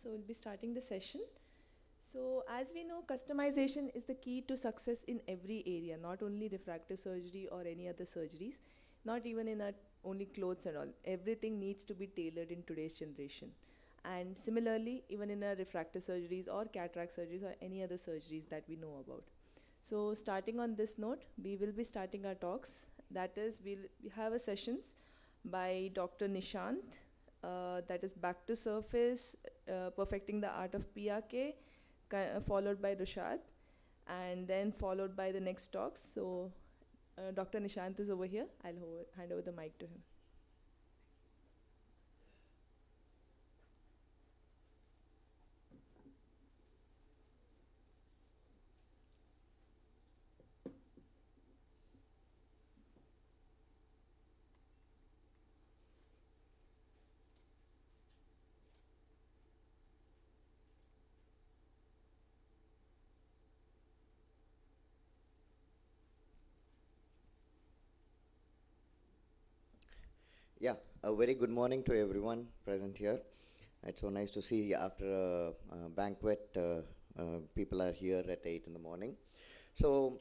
So we'll be starting the session. So as we know, customization is the key to success in every area, not only refractive surgery or any other surgeries, not even in our only clothes and all. Everything needs to be tailored in today's generation. And similarly, even in our refractive surgeries or cataract surgeries or any other surgeries that we know about. So starting on this note, we will be starting our talks. That is, we have a sessions by Dr. Nishant, that is back to surface, perfecting the art of PRK, followed by Rushad, and then followed by the next talks. So Dr. Nishant is over here. I'll hand over the mic to him. Yeah, a very good morning to everyone present here. It's so nice to see after a banquet, people are here at 8 in the morning. So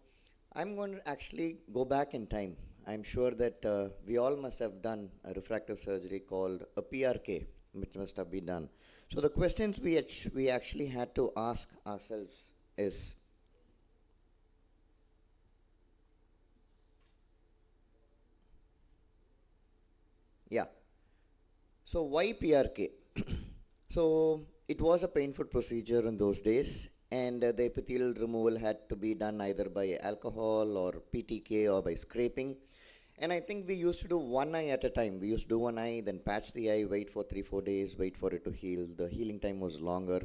I'm going to actually go back in time. I'm sure that we all must have done a refractive surgery called a PRK, which must have been done. So the questions we actually had to ask ourselves is, yeah, so why PRK? So it was a painful procedure in those days, and the epithelial removal had to be done either by alcohol or PTK or by scraping. And I think we used to do one eye at a time. We used to do one eye, then patch the eye, wait for 3-4 days, wait for it to heal. The healing time was longer,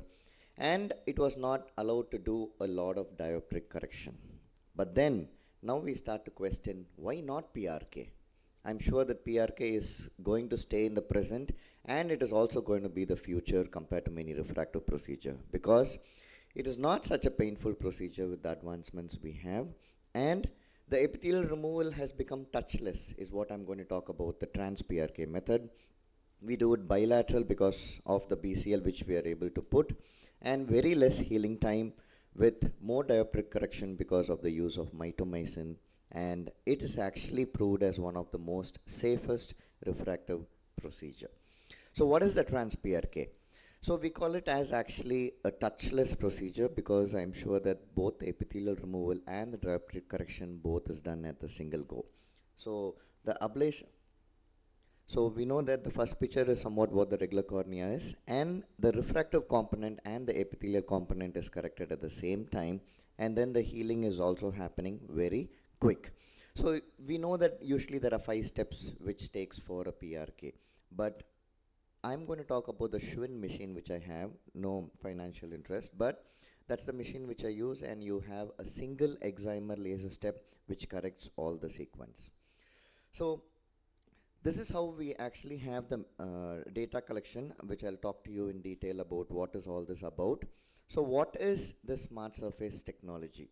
and it was not allowed to do a lot of dioptric correction. But then, now we start to question, why not PRK? I'm sure that PRK is going to stay in the present, and it is also going to be the future compared to many refractive procedure, because it is not such a painful procedure with the advancements we have, and the epithelial removal has become touchless is what I'm going to talk about, the trans PRK method. We do it bilateral because of the BCL which we are able to put, and very less healing time with more dioptric correction because of the use of mitomycin, and it is actually proved as one of the most safest refractive procedure. So what is the trans PRK? So we call it as actually a touchless procedure because I'm sure that both the epithelial removal and the dioptric correction both is done at the single go. So the ablation, so we know that the first picture is somewhat what the regular cornea is, and the refractive component and the epithelial component is corrected at the same time, and then the healing is also happening very quick. So we know that usually there are 5 steps which takes for a PRK, but I'm going to talk about the Schwinn machine which I have, no financial interest, but that's the machine which I use, and you have a single excimer laser step which corrects all the sequence. So this is how we actually have the data collection, which I'll talk to you in detail about what is all this about. So what is the smart surface technology?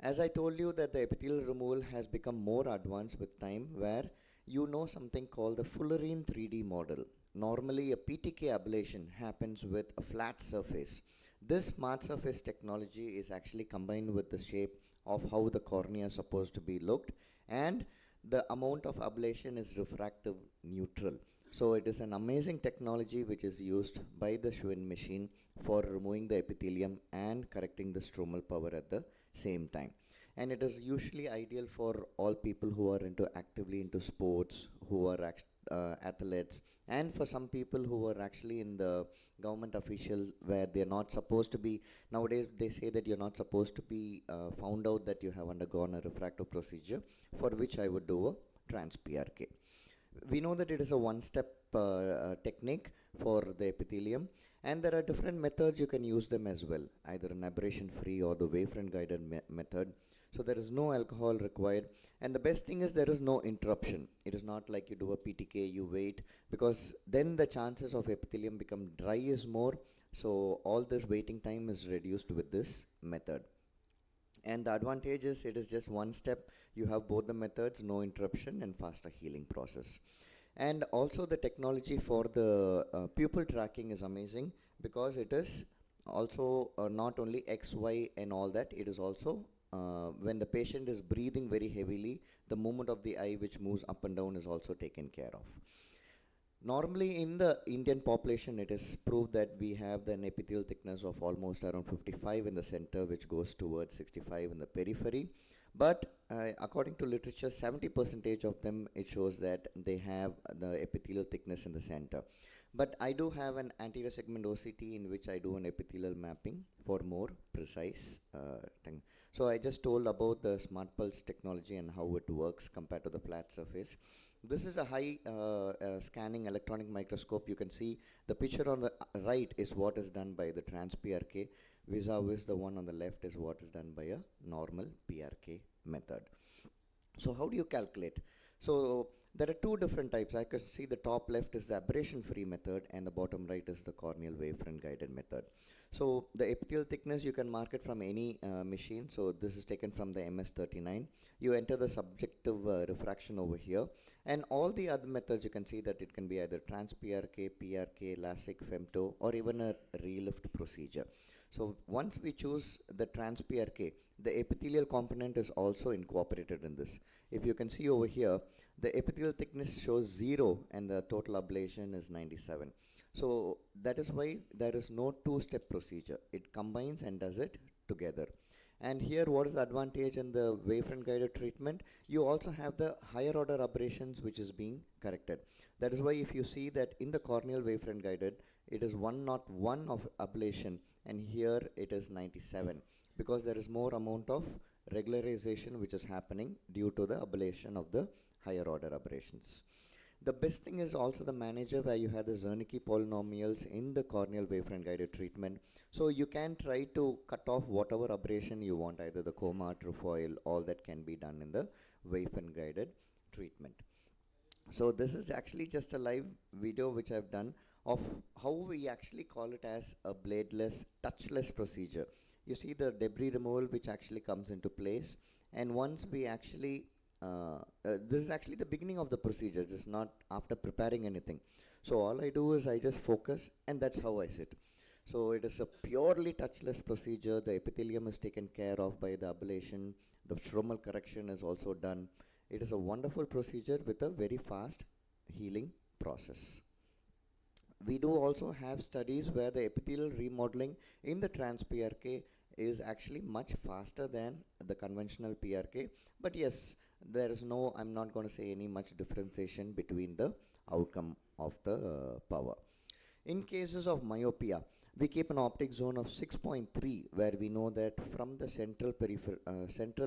As I told you that the epithelial removal has become more advanced with time, where you know something called the Fullerene 3D model. Normally a PTK ablation happens with a flat surface. This smart surface technology is actually combined with the shape of how the cornea is supposed to be looked, and the amount of ablation is refractive neutral. So it is an amazing technology which is used by the Schwinn machine for removing the epithelium and correcting the stromal power at the same time. And it is usually ideal for all people who are actively into sports, who are athletes, and for some people who are actually in the government official where they're not supposed to be. Nowadays they say that you're not supposed to be found out that you have undergone a refractive procedure, for which I would do a trans PRK. We know that it is a one-step technique for the epithelium, and there are different methods you can use them as well, either an aberration-free or the wavefront guided method. So there is no alcohol required, and the best thing is there is no interruption. It is not like you do a PTK, you wait, because then the chances of epithelium become dry is more, so all this waiting time is reduced with this method. And the advantage is it is just one step. You have both the methods, no interruption, and faster healing process. And also the technology for the pupil tracking is amazing, because it is also not only X, Y and all that, it is also when the patient is breathing very heavily, the movement of the eye which moves up and down is also taken care of. Normally in the Indian population, it is proved that we have an epithelial thickness of almost around 55 in the center, which goes towards 65 in the periphery. But according to literature, 70% of them, it shows that they have the epithelial thickness in the center. But I do have an anterior segment OCT in which I do an epithelial mapping for more precise thing. So I just told about the smart pulse technology and how it works compared to the flat surface. This is a high scanning electronic microscope. You can see the picture on the right is what is done by the trans-PRK, vis-a-vis the one on the left is what is done by a normal PRK method. So how do you calculate? So there are two different types. I can see the top left is the aberration-free method and the bottom right is the corneal wavefront guided method. So the epithelial thickness you can mark it from any machine. So this is taken from the MS39. You enter the subjective refraction over here, and all the other methods you can see that it can be either trans-PRK, PRK, LASIK, femto, or even a relift procedure. So once we choose the trans-PRK, the epithelial component is also incorporated in this. If you can see over here, the epithelial thickness shows 0 and the total ablation is 97. So that is why there is no two-step procedure. It combines and does it together. And here, what is the advantage in the wavefront guided treatment? You also have the higher order aberrations which is being corrected. That is why if you see that in the corneal wavefront guided, it is 101 of ablation, and here it is 97, because there is more amount of regularization which is happening due to the ablation of the higher order aberrations. The best thing is also the manager, where you have the Zernike polynomials in the corneal wavefront guided treatment. So you can try to cut off whatever aberration you want, either the coma, trefoil, all that can be done in the wavefront guided treatment. So this is actually just a live video which I've done of how we actually call it as a bladeless, touchless procedure. You see the debris removal which actually comes into place, and once we actually this is actually the beginning of the procedure, just not after preparing anything. So all I do is I just focus, and that's how I sit. So it is a purely touchless procedure. The epithelium is taken care of by the ablation. The stromal correction is also done. It is a wonderful procedure with a very fast healing process. We do also have studies where the epithelial remodeling in the trans-PRK is actually much faster than the conventional PRK. But yes, there is no, I'm not going to say any much differentiation between the outcome of the power. In cases of myopia, we keep an optic zone of 6.3, where we know that from the central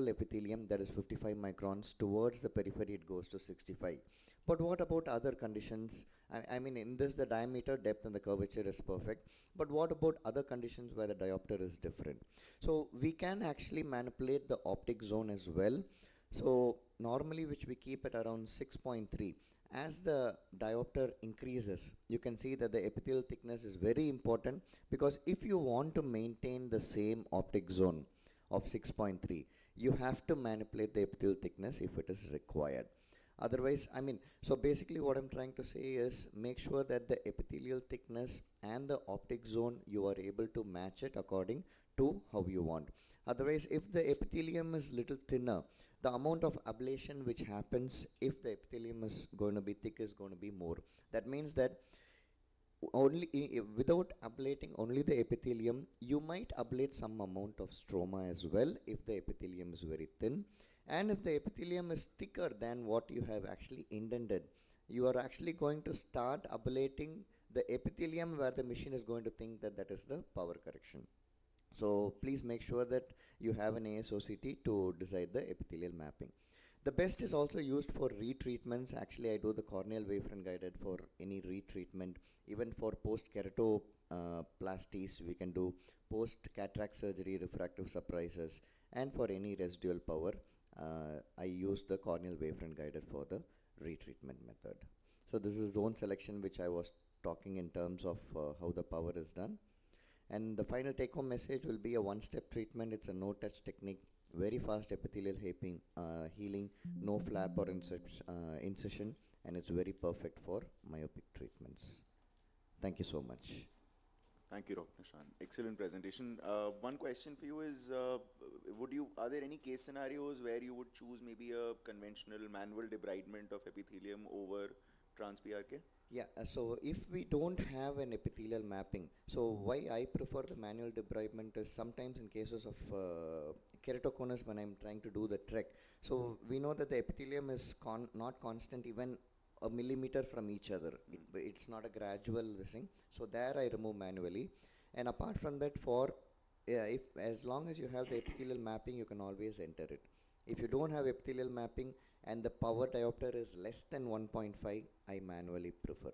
epithelium, that is 55 microns, towards the periphery it goes to 65. But what about other conditions? I mean, in this the diameter, depth and the curvature is perfect. But what about other conditions where the diopter is different? So we can actually manipulate the optic zone as well. So normally, which we keep at around 6.3. As the diopter increases, you can see that the epithelial thickness is very important, because if you want to maintain the same optic zone of 6.3, you have to manipulate the epithelial thickness if it is required. Otherwise, I mean, so basically what I'm trying to say is make sure that the epithelial thickness and the optic zone, you are able to match it according to how you want. Otherwise, if the epithelium is little thinner, the amount of ablation which happens if the epithelium is going to be thick is going to be more. That means that only without ablating only the epithelium, you might ablate some amount of stroma as well if the epithelium is very thin. And if the epithelium is thicker than what you have actually indented, you are actually going to start ablating the epithelium, where the machine is going to think that that is the power correction. So please make sure that you have an AIOS2025-IC444-Simple to decide the epithelial mapping. The best is also used for retreatments. Actually, I do the corneal wavefront guided for any retreatment. Even for post-keratoplasties, we can do post-cataract surgery, refractive surprises, and for any residual power, I use the corneal wavefront guided for the retreatment method. So this is zone selection, which I was talking in terms of how the power is done. And the final take-home message will be a one-step treatment. It's a no-touch technique, very fast epithelial healing, no flap or incision, and it's very perfect for myopic treatments. Thank you so much. Thank you, Dr. Nishan. Excellent presentation. One question for you is, are there any case scenarios where you would choose maybe a conventional manual debridement of epithelium over trans-PRK? Yeah, so if we don't have an epithelial mapping, so why I prefer the manual debridement is sometimes in cases of keratoconus when I'm trying to do the trek. So we know that the epithelium is not constant even a millimeter from each other. It's not a gradual thing. So there I remove manually. And apart from that, if as long as you have the epithelial mapping, you can always enter it. If you don't have epithelial mapping and the power diopter is less than 1.5, I manually prefer.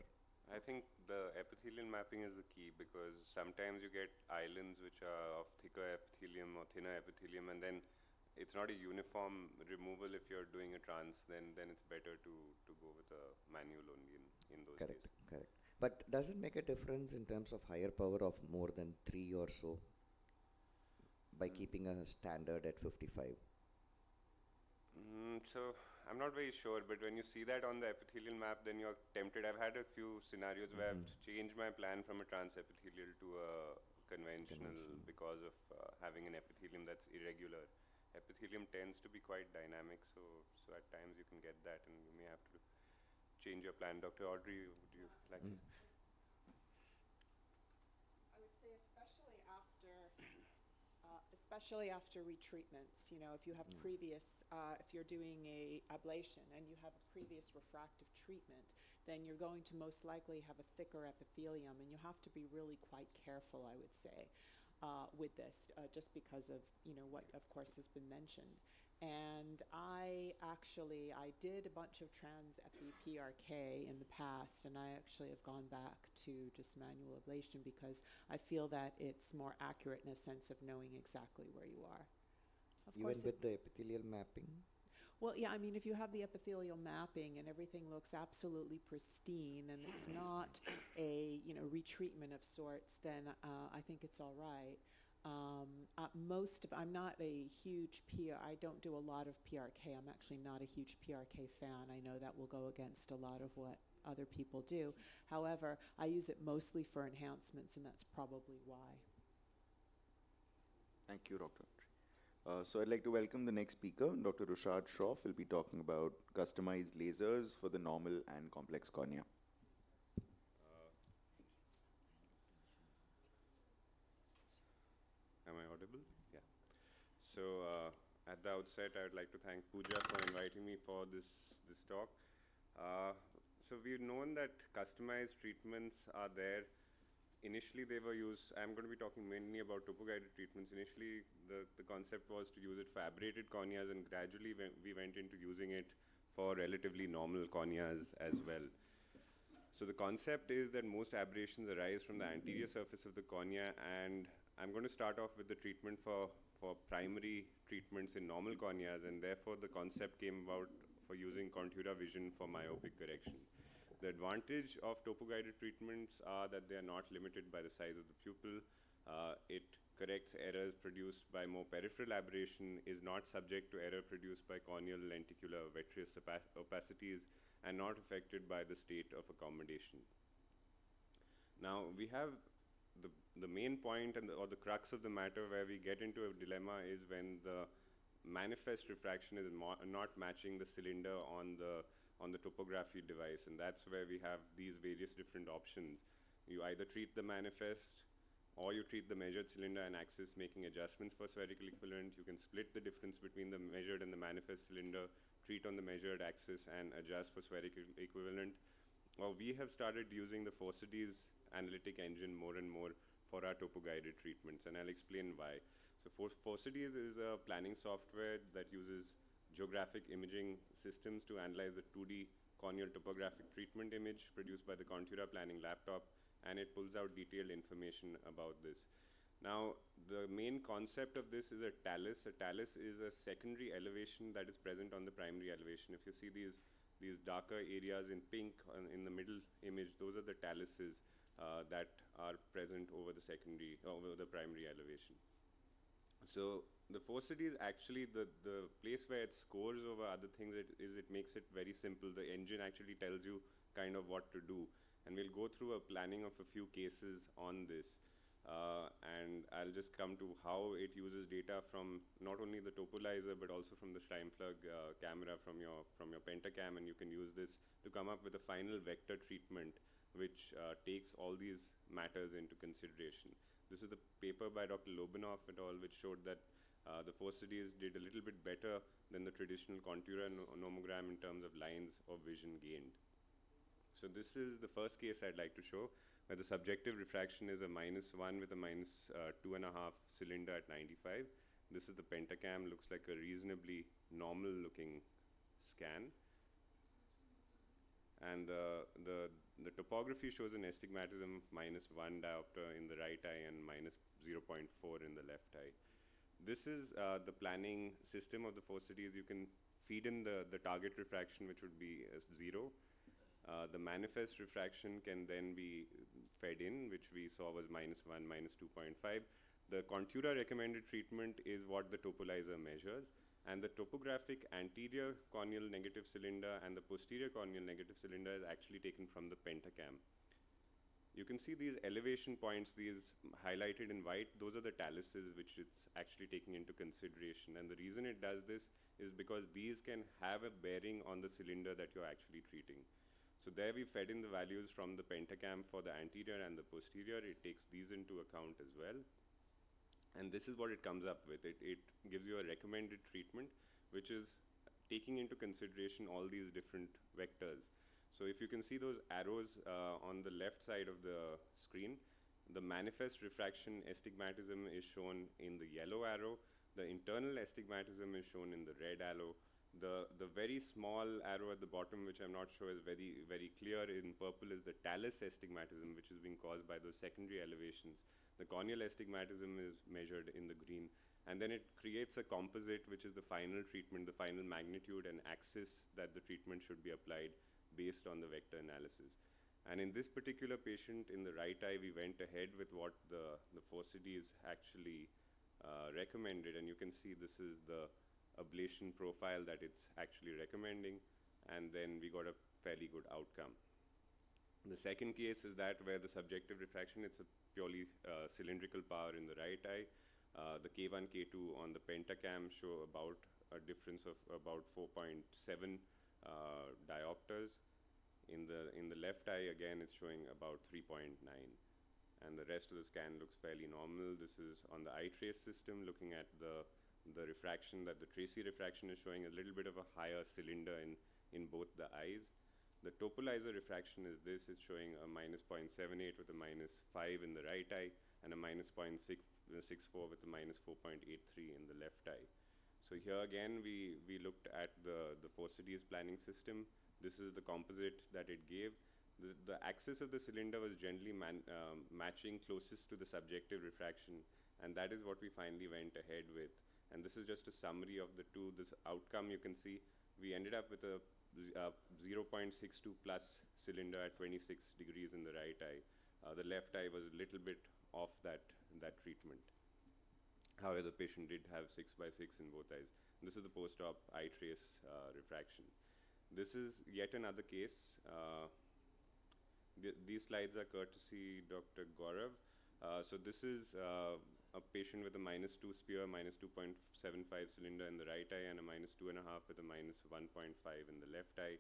I think the epithelial mapping is the key, because sometimes you get islands which are of thicker epithelium or thinner epithelium, and then it's not a uniform removal. If you're doing a trans, then it's better to go with a manual only in those Correct, cases. correct. But does it make a difference in terms of higher power of more than 3 or so by keeping a standard at 55? So I'm not very sure, but when you see that on the epithelial map, then you're tempted. I've had a few scenarios where I've changed my plan from a trans-epithelial to a conventional because of having an epithelium that's irregular. Epithelium tends to be quite dynamic, so at times you can get that, and you may have to change your plan. Dr. Audrey, would you like to? I would say especially after retreatments, if you have previous, if you're doing a ablation and you have a previous refractive treatment, then you're going to most likely have a thicker epithelium, and you have to be really quite careful, I would say, with this, just because of, what of course has been mentioned. And I did a bunch of trans-epi PRK in the past, and I actually have gone back to just manual ablation because I feel that it's more accurate in a sense of knowing exactly where you are. Of Even course, with the epithelial mapping? well, yeah, I mean, if you have the epithelial mapping and everything looks absolutely pristine and it's not a, retreatment of sorts, then I think it's all right. I'm not a huge I don't do a lot of PRK. I'm actually not a huge PRK fan. I know that will go against a lot of what other people do. However, I use it mostly for enhancements, and that's probably why. Thank you, Dr. So I'd like to welcome the next speaker. Dr. Rushad Shroff will be talking about customized lasers for the normal and complex cornea. Am I audible? Yeah. So at the outset, I would like to thank Pooja for inviting me for this talk. So we've known that customized treatments are there. Initially, they were used. I'm going to be talking mainly about topo-guided treatments. Initially, the concept was to use it for aberrated corneas, and gradually we went into using it for relatively normal corneas as well. So the concept is that most aberrations arise from the anterior surface of the cornea, and I'm going to start off with the treatment for primary treatments in normal corneas, and therefore the concept came about for using Contura vision for myopic correction. The advantage of topo-guided treatments are that they are not limited by the size of the pupil. It corrects errors produced by more peripheral aberration, is not subject to error produced by corneal lenticular vitreous opacities, and not affected by the state of accommodation. Now, we have the main point or the crux of the matter where we get into a dilemma is when the manifest refraction is not matching the cylinder on the topography device, and that's where we have these various different options. You either treat the manifest or you treat the measured cylinder and axis, making adjustments for spherical equivalent. You can split the difference between the measured and the manifest cylinder, treat on the measured axis and adjust for spherical equivalent. Well, we have started using the Faucet's analytic engine more and more for our topo-guided treatments, and I'll explain why. So Faucet's is a planning software that uses geographic imaging systems to analyze the 2D corneal topographic treatment image produced by the Contura planning laptop, and it pulls out detailed information about this. Now, the main concept of this is a talus. A talus is a secondary elevation that is present on the primary elevation. If you see these darker areas in pink in the middle image, those are the taluses that are present over the primary elevation. So the Faucet is actually the place where it scores over other things. It makes it very simple. The engine actually tells you kind of what to do, and we'll go through a planning of a few cases on this. And I'll just come to how it uses data from not only the topolizer but also from the Schleimplug camera from your pentacam, and you can use this to come up with a final vector treatment which takes all these matters into consideration. This is the paper by Dr. Lobanov et al. Which showed that the Phosides did a little bit better than the traditional contour nomogram in terms of lines of vision gained. So this is the first case I'd like to show, where the subjective refraction is a -1 with a -2.5 cylinder at 95. This is the pentacam, looks like a reasonably normal looking scan. And the topography shows an astigmatism of -1 diopter in the right eye and -0.4 in the left eye. This is the planning system of the Phosides. You can feed in the target refraction, which would be 0. The manifest refraction can then be fed in, which we saw was -1, -2.5. The Contura recommended treatment is what the topolizer measures, and the topographic anterior corneal negative cylinder and the posterior corneal negative cylinder is actually taken from the pentacam. You can see these elevation points, these highlighted in white, those are the taluses which it's actually taking into consideration. And the reason it does this is because these can have a bearing on the cylinder that you're actually treating. So there we fed in the values from the pentacam for the anterior and the posterior. It takes these into account as well. And this is what it comes up with. It gives you a recommended treatment, which is taking into consideration all these different vectors. So if you can see those arrows on the left side of the screen, the manifest refraction astigmatism is shown in the yellow arrow. The internal astigmatism is shown in the red arrow. The very small arrow at the bottom, which I'm not sure is very clear in purple, is the talus astigmatism, which is being caused by those secondary elevations. The corneal astigmatism is measured in the green. And then it creates a composite, which is the final treatment, the final magnitude and axis that the treatment should be applied based on the vector analysis. And in this particular patient, in the right eye, we went ahead with what the Phosides actually recommended. And you can see this is the ablation profile that it's actually recommending. And then we got a fairly good outcome. The second case is that where the subjective refraction, it's a purely cylindrical power in the right eye. The K1, K2 on the pentacam show about a difference of about 4.7 diopters. In the left eye, again, it's showing about 3.9. And the rest of the scan looks fairly normal. This is on the eye trace system, looking at the refraction, that the tracy refraction is showing a little bit of a higher cylinder in both the eyes. The topolizer refraction is this. It's showing a -0.78 with a -5 in the right eye and a -0.64 with a -4.83 in the left eye. So here again, we looked at the Phosides planning system. This is the composite that it gave. The axis of the cylinder was generally matching closest to the subjective refraction, and that is what we finally went ahead with. And this is just a summary of the two. This outcome, you can see, we ended up with a 0.62 plus cylinder at 26 degrees in the right eye. The left eye was a little bit off that treatment. However, the patient did have 6/6 in both eyes. This is the post-op eye trace refraction. This is yet another case. These slides are courtesy Dr. Gaurav. So this is a patient with a -2 sphere, -2.75 cylinder in the right eye and a -2.5 with a -1.5 in the left eye.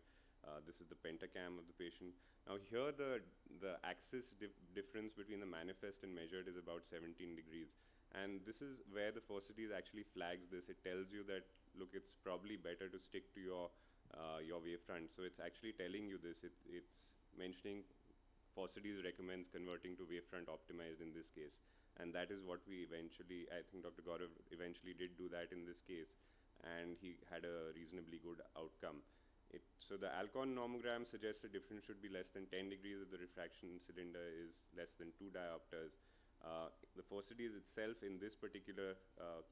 This is the pentacam of the patient. Now here the axis difference between the manifest and measured is about 17 degrees. And this is where the Phosides actually flags this. It tells you that, look, it's probably better to stick to your wavefront. So it's actually telling you this. It's mentioning Phosides recommends converting to wavefront optimized in this case. And that is what we eventually, I think Dr. Gaurav eventually did do that in this case. And he had a reasonably good outcome. So the Alcon nomogram suggests the difference should be less than 10 degrees if the refraction cylinder is less than 2 diopters. The Phosides itself in this particular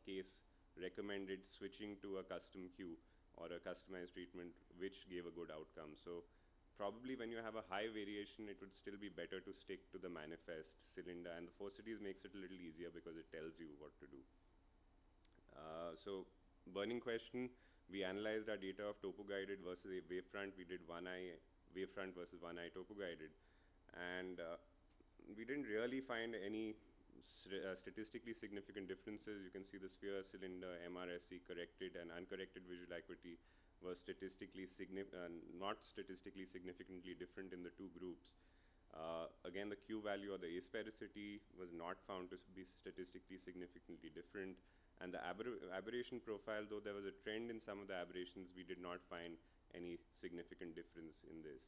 case recommended switching to a custom Q or a customized treatment, which gave a good outcome. So probably when you have a high variation, it would still be better to stick to the manifest cylinder, and the Phosides makes it a little easier because it tells you what to do. So burning question, we analyzed our data of topo-guided versus a wavefront. We did one eye wavefront versus one eye topo-guided, and we didn't really find any statistically significant differences. You can see the sphere, cylinder, MRSE corrected and uncorrected visual acuity was not statistically significantly different in the two groups. Again, the Q value or the asphericity was not found to be statistically significantly different. And the aberration profile, though there was a trend in some of the aberrations, we did not find any significant difference in this.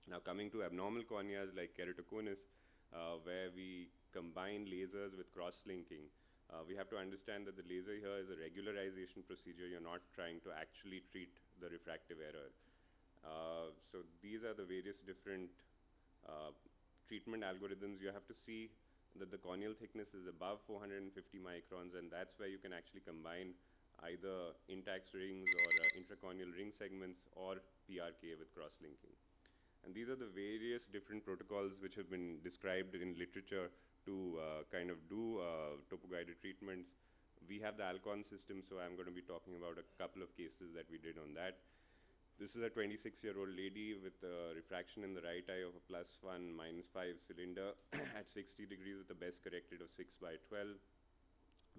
Now coming to abnormal corneas like keratoconus, where we combine lasers with cross-linking, we have to understand that the laser here is a regularization procedure. You're not trying to actually treat the refractive error. So these are the various different treatment algorithms. You have to see that the corneal thickness is above 450 microns, and that's where you can actually combine either intact rings or intracorneal ring segments or PRK with cross-linking. And these are the various different protocols which have been described in literature to kind of do topo-guided treatments. We have the Alcon system, so I'm going to be talking about a couple of cases that we did on that. This is a 26-year-old lady with a refraction in the right eye of a +1, -5 cylinder at 60 degrees with a best corrected of 6/12.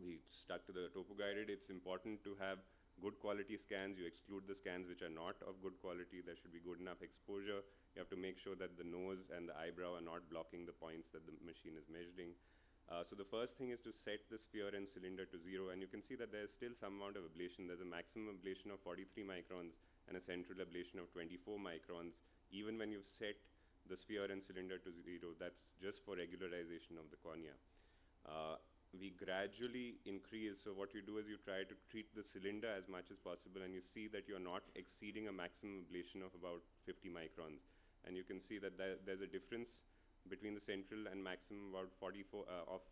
We stuck to the topo-guided. It's important to have good quality scans. You exclude the scans which are not of good quality. There should be good enough exposure. You have to make sure that the nose and the eyebrow are not blocking the points that the machine is measuring. So the first thing is to set the sphere and cylinder to 0, and you can see that there's still some amount of ablation. There's a maximum ablation of 43 microns and a central ablation of 24 microns. Even when you've set the sphere and cylinder to 0, that's just for regularization of the cornea. We gradually increase, so what you do is you try to treat the cylinder as much as possible, and you see that you're not exceeding a maximum ablation of about 50 microns. And you can see that there's a difference between the central and maximum about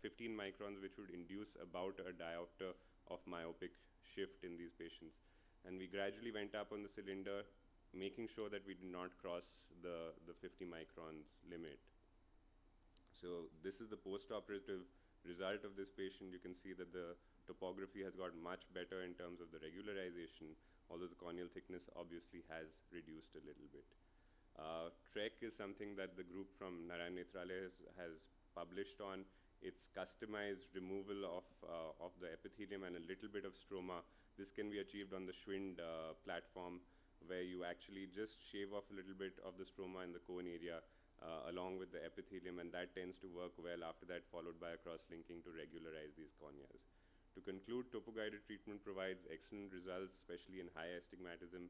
15 microns, which would induce about a diopter of myopic shift in these patients. And we gradually went up on the cylinder, making sure that we did not cross the 50 microns limit. So this is the post-operative result of this patient. You can see that the topography has got much better in terms of the regularization, although the corneal thickness obviously has reduced a little bit. TREC is something that the group from Narayan Nethralaya has published on. It's customized removal of the epithelium and a little bit of stroma. This can be achieved on the Schwind platform, where you actually just shave off a little bit of the stroma in the cone area along with the epithelium, and that tends to work well. After that, followed by a cross-linking to regularize these corneas. To conclude, topo-guided treatment provides excellent results, especially in high astigmatism.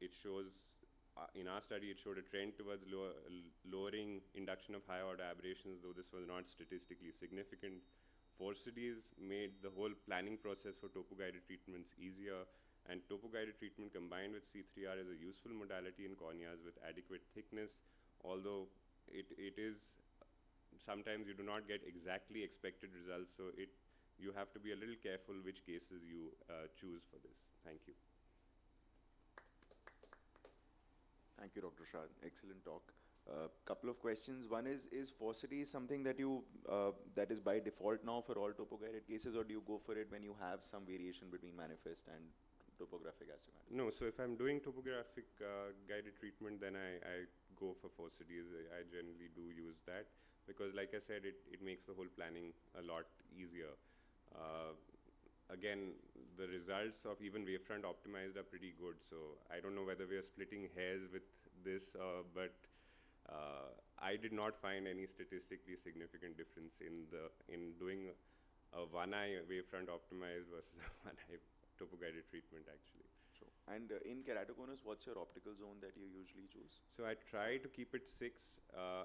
It shows, in our study, it showed a trend towards lowering induction of high-order aberrations, though this was not statistically significant. Forcides made the whole planning process for topo-guided treatments easier, and topo-guided treatment combined with C3R is a useful modality in corneas with adequate thickness, although it is, sometimes you do not get exactly expected results, so you have to be a little careful which cases you choose for this. Thank you. Thank you, Dr. Shah. Excellent talk. Couple of questions. One is Forcides something that you that is by default now for all topo-guided cases, or do you go for it when you have some variation between manifest and topographic astigmatism? No, so if I'm doing topographic guided treatment, then I go for Forcides. I generally do use that because, like I said, it makes the whole planning a lot easier. Again, the results of even wavefront optimized are pretty good, so I don't know whether we are splitting hairs with this, but I did not find any statistically significant difference in doing a one-eye wavefront optimized versus a one-eye topo-guided treatment, actually. Sure. And in keratoconus, what's your optical zone that you usually choose? So I try to keep it 6.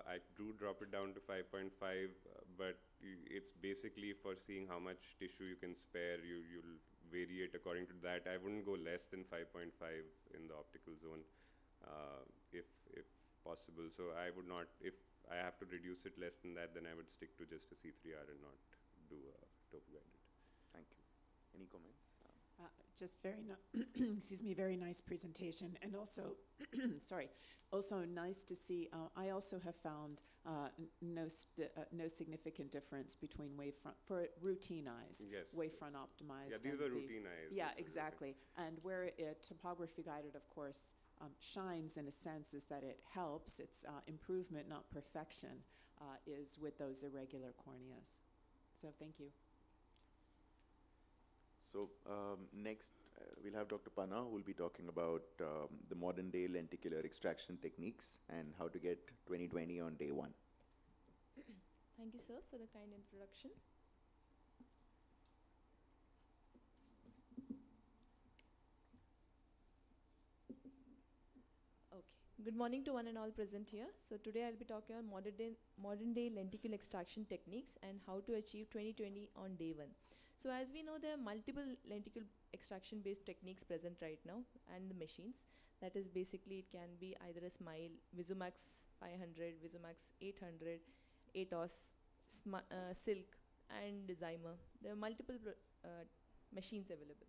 I do drop it down to 5.5, but it's basically for seeing how much tissue you can spare. You'll vary it according to that. I wouldn't go less than 5.5 in the optical zone if possible. So I would not, if I have to reduce it less than that, then I would stick to just a C3R and not do a topo-guided. Thank you. Any comments? Just very, excuse me, very nice presentation, and also, sorry, also nice to see. I also have found no significant difference between wavefront for routine eyes. Yes. Wavefront optimized. Yeah, these were routine eyes. Yeah, exactly. And where topography guided, of course, shines in a sense is that it helps. It's improvement, not perfection. is with those irregular corneas. So thank you. So next we'll have Dr. Panna, who will be talking about the modern day lenticular extraction techniques and how to get 20/20 on day one. Thank you, sir, for the kind introduction. Okay. Good morning to one and all present here. So today I'll be talking on modern day lenticle extraction techniques and how to achieve 20/20 on day one. So as we know, there are multiple lenticle extraction based techniques present right now and the machines. That is basically, it can be either a Smile, Visumax 500, Visumax 800, AIOS, Silk and Zymer. There are multiple machines available.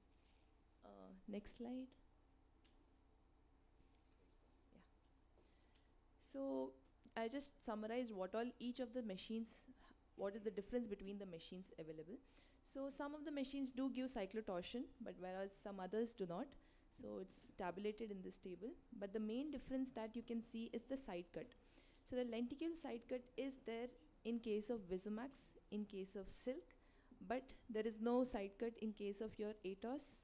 Next slide. So I just summarized what all each of the machines, what is the difference between the machines available. So some of the machines do give cyclotorsion, but whereas some others do not. So it's tabulated in this table. But the main difference that you can see is the side cut. So the lenticle side cut is there in case of Visumax, in case of Silk, but there is no side cut in case of your AIOS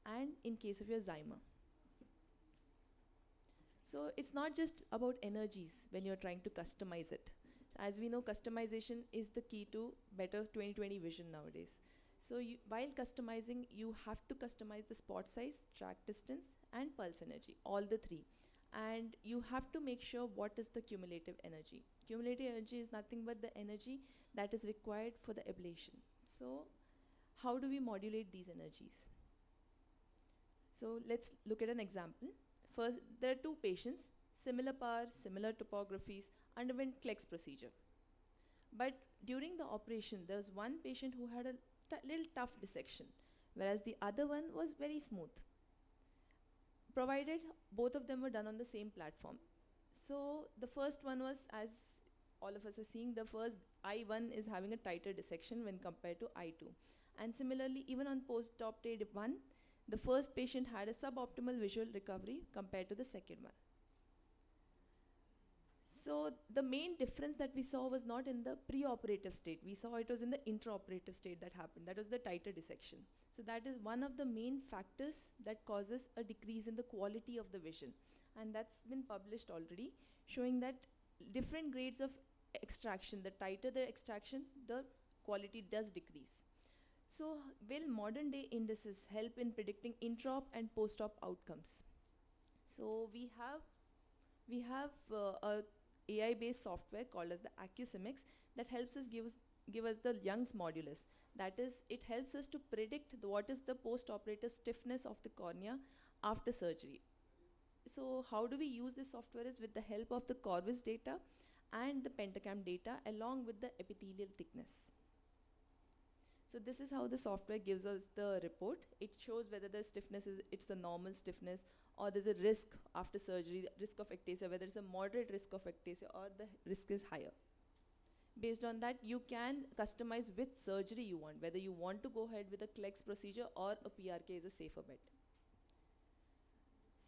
and in case of your Zymer. So it's not just about energies when you're trying to customize it. As we know, customization is the key to better 20/20 vision nowadays. So while customizing, you have to customize the spot size, track distance, and pulse energy, all the three. And you have to make sure what is the cumulative energy. Cumulative energy is nothing but the energy that is required for the ablation. So how do we modulate these energies? So let's look at an example. First, there are two patients, similar power, similar topographies, underwent Kleck's procedure. But during the operation, there was one patient who had a little tough dissection, whereas the other one was very smooth, provided both of them were done on the same platform. So the first one was, as all of us are seeing, the first I1 is having a tighter dissection when compared to I2. And similarly, even on post-op day 1, the first patient had a suboptimal visual recovery compared to the second one. So the main difference that we saw was not in the pre-operative state. We saw it was in the intraoperative state that happened. That was the tighter dissection. So that is one of the main factors that causes a decrease in the quality of the vision. And that's been published already, showing that different grades of extraction, the tighter the extraction, the quality does decrease. So will modern day indices help in predicting intra-op and post-op outcomes? So we have a AI-based software called as the AIOS2025-IC444-Simple that helps us give us the Young's modulus. That is, it helps us to predict what is the post-operative stiffness of the cornea after surgery. So how do we use this software is with the help of the Corvus data and the Pentacam data along with the epithelial thickness. So this is how the software gives us the report. It shows whether the stiffness it's a normal stiffness or there's a risk after surgery, risk of ectasia, whether it's a moderate risk of ectasia or the risk is higher. Based on that, you can customize which surgery you want, whether you want to go ahead with a Kleck's procedure or a PRK is a safer bet.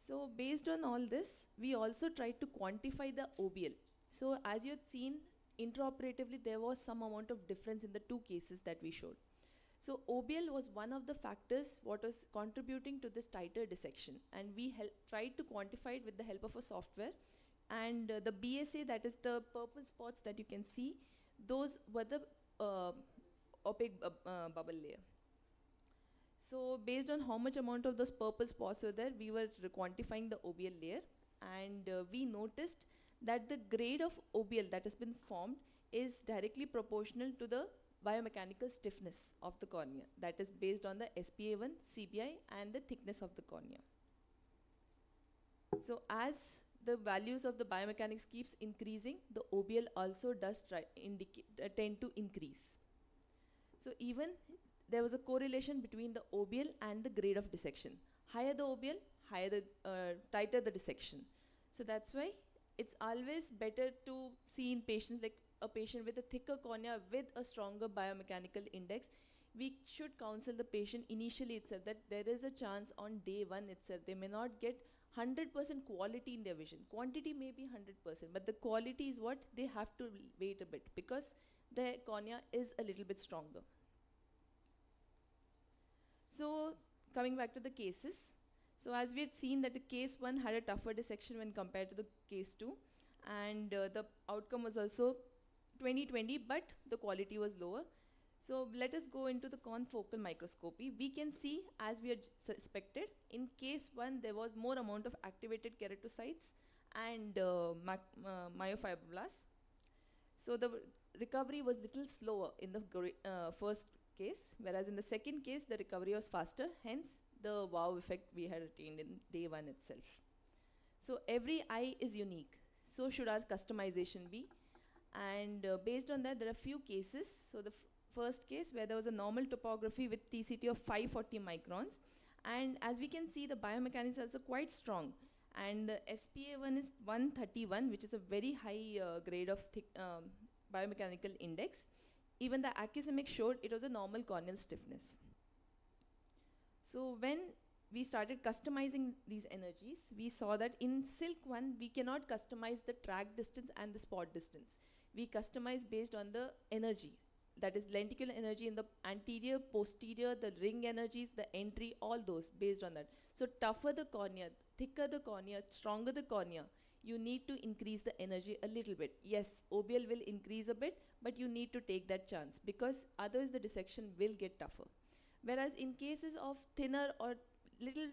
So based on all this, we also tried to quantify the OBL. So as you had seen, intraoperatively, there was some amount of difference in the two cases that we showed. So OBL was one of the factors what was contributing to this tighter dissection, and we tried to quantify it with the help of a software. And the BSA, that is the purple spots that you can see, those were the opaque bubble layer. So based on how much amount of those purple spots were there, we were quantifying the OBL layer, and we noticed that the grade of OBL that has been formed is directly proportional to the biomechanical stiffness of the cornea. That is based on the SPA1, CBI, and the thickness of the cornea. So as the values of the biomechanics keeps increasing, the OBL also does tend to increase. So even there was a correlation between the OBL and the grade of dissection. Higher the OBL, tighter the dissection. So that's why it's always better to see in patients like a patient with a thicker cornea with a stronger biomechanical index. We should counsel the patient initially itself that there is a chance on day 1 itself they may not get 100% quality in their vision. Quantity may be 100%, but the quality is what they have to wait a bit because their cornea is a little bit stronger. So coming back to the cases, so as we had seen that the case 1 had a tougher dissection when compared to the case 2, and the outcome was also 20/20, but the quality was lower. So let us go into the confocal microscopy. We can see, as we had suspected, in case 1 there was more amount of activated keratocytes and myofibroblasts. So the recovery was little slower in the first case, whereas in the second case the recovery was faster, hence the wow effect we had attained in day 1 itself. So every eye is unique, so should our customization be. And based on that, there are few cases. So the first case where there was a normal topography with TCT of 540 microns, and as we can see the biomechanics is also quite strong, and the SPA1 is 131, which is a very high grade of biomechanical index. Even the acusamic showed it was a normal corneal stiffness. So when we started customizing these energies, we saw that in Silk 1 we cannot customize the track distance and the spot distance. We customize based on the energy, that is lenticular energy in the anterior, posterior, the ring energies, the entry, all those based on that. So tougher the cornea, thicker the cornea, stronger the cornea, you need to increase the energy a little bit. Yes, OBL will increase a bit, but you need to take that chance because otherwise the dissection will get tougher. Whereas in cases of thinner or little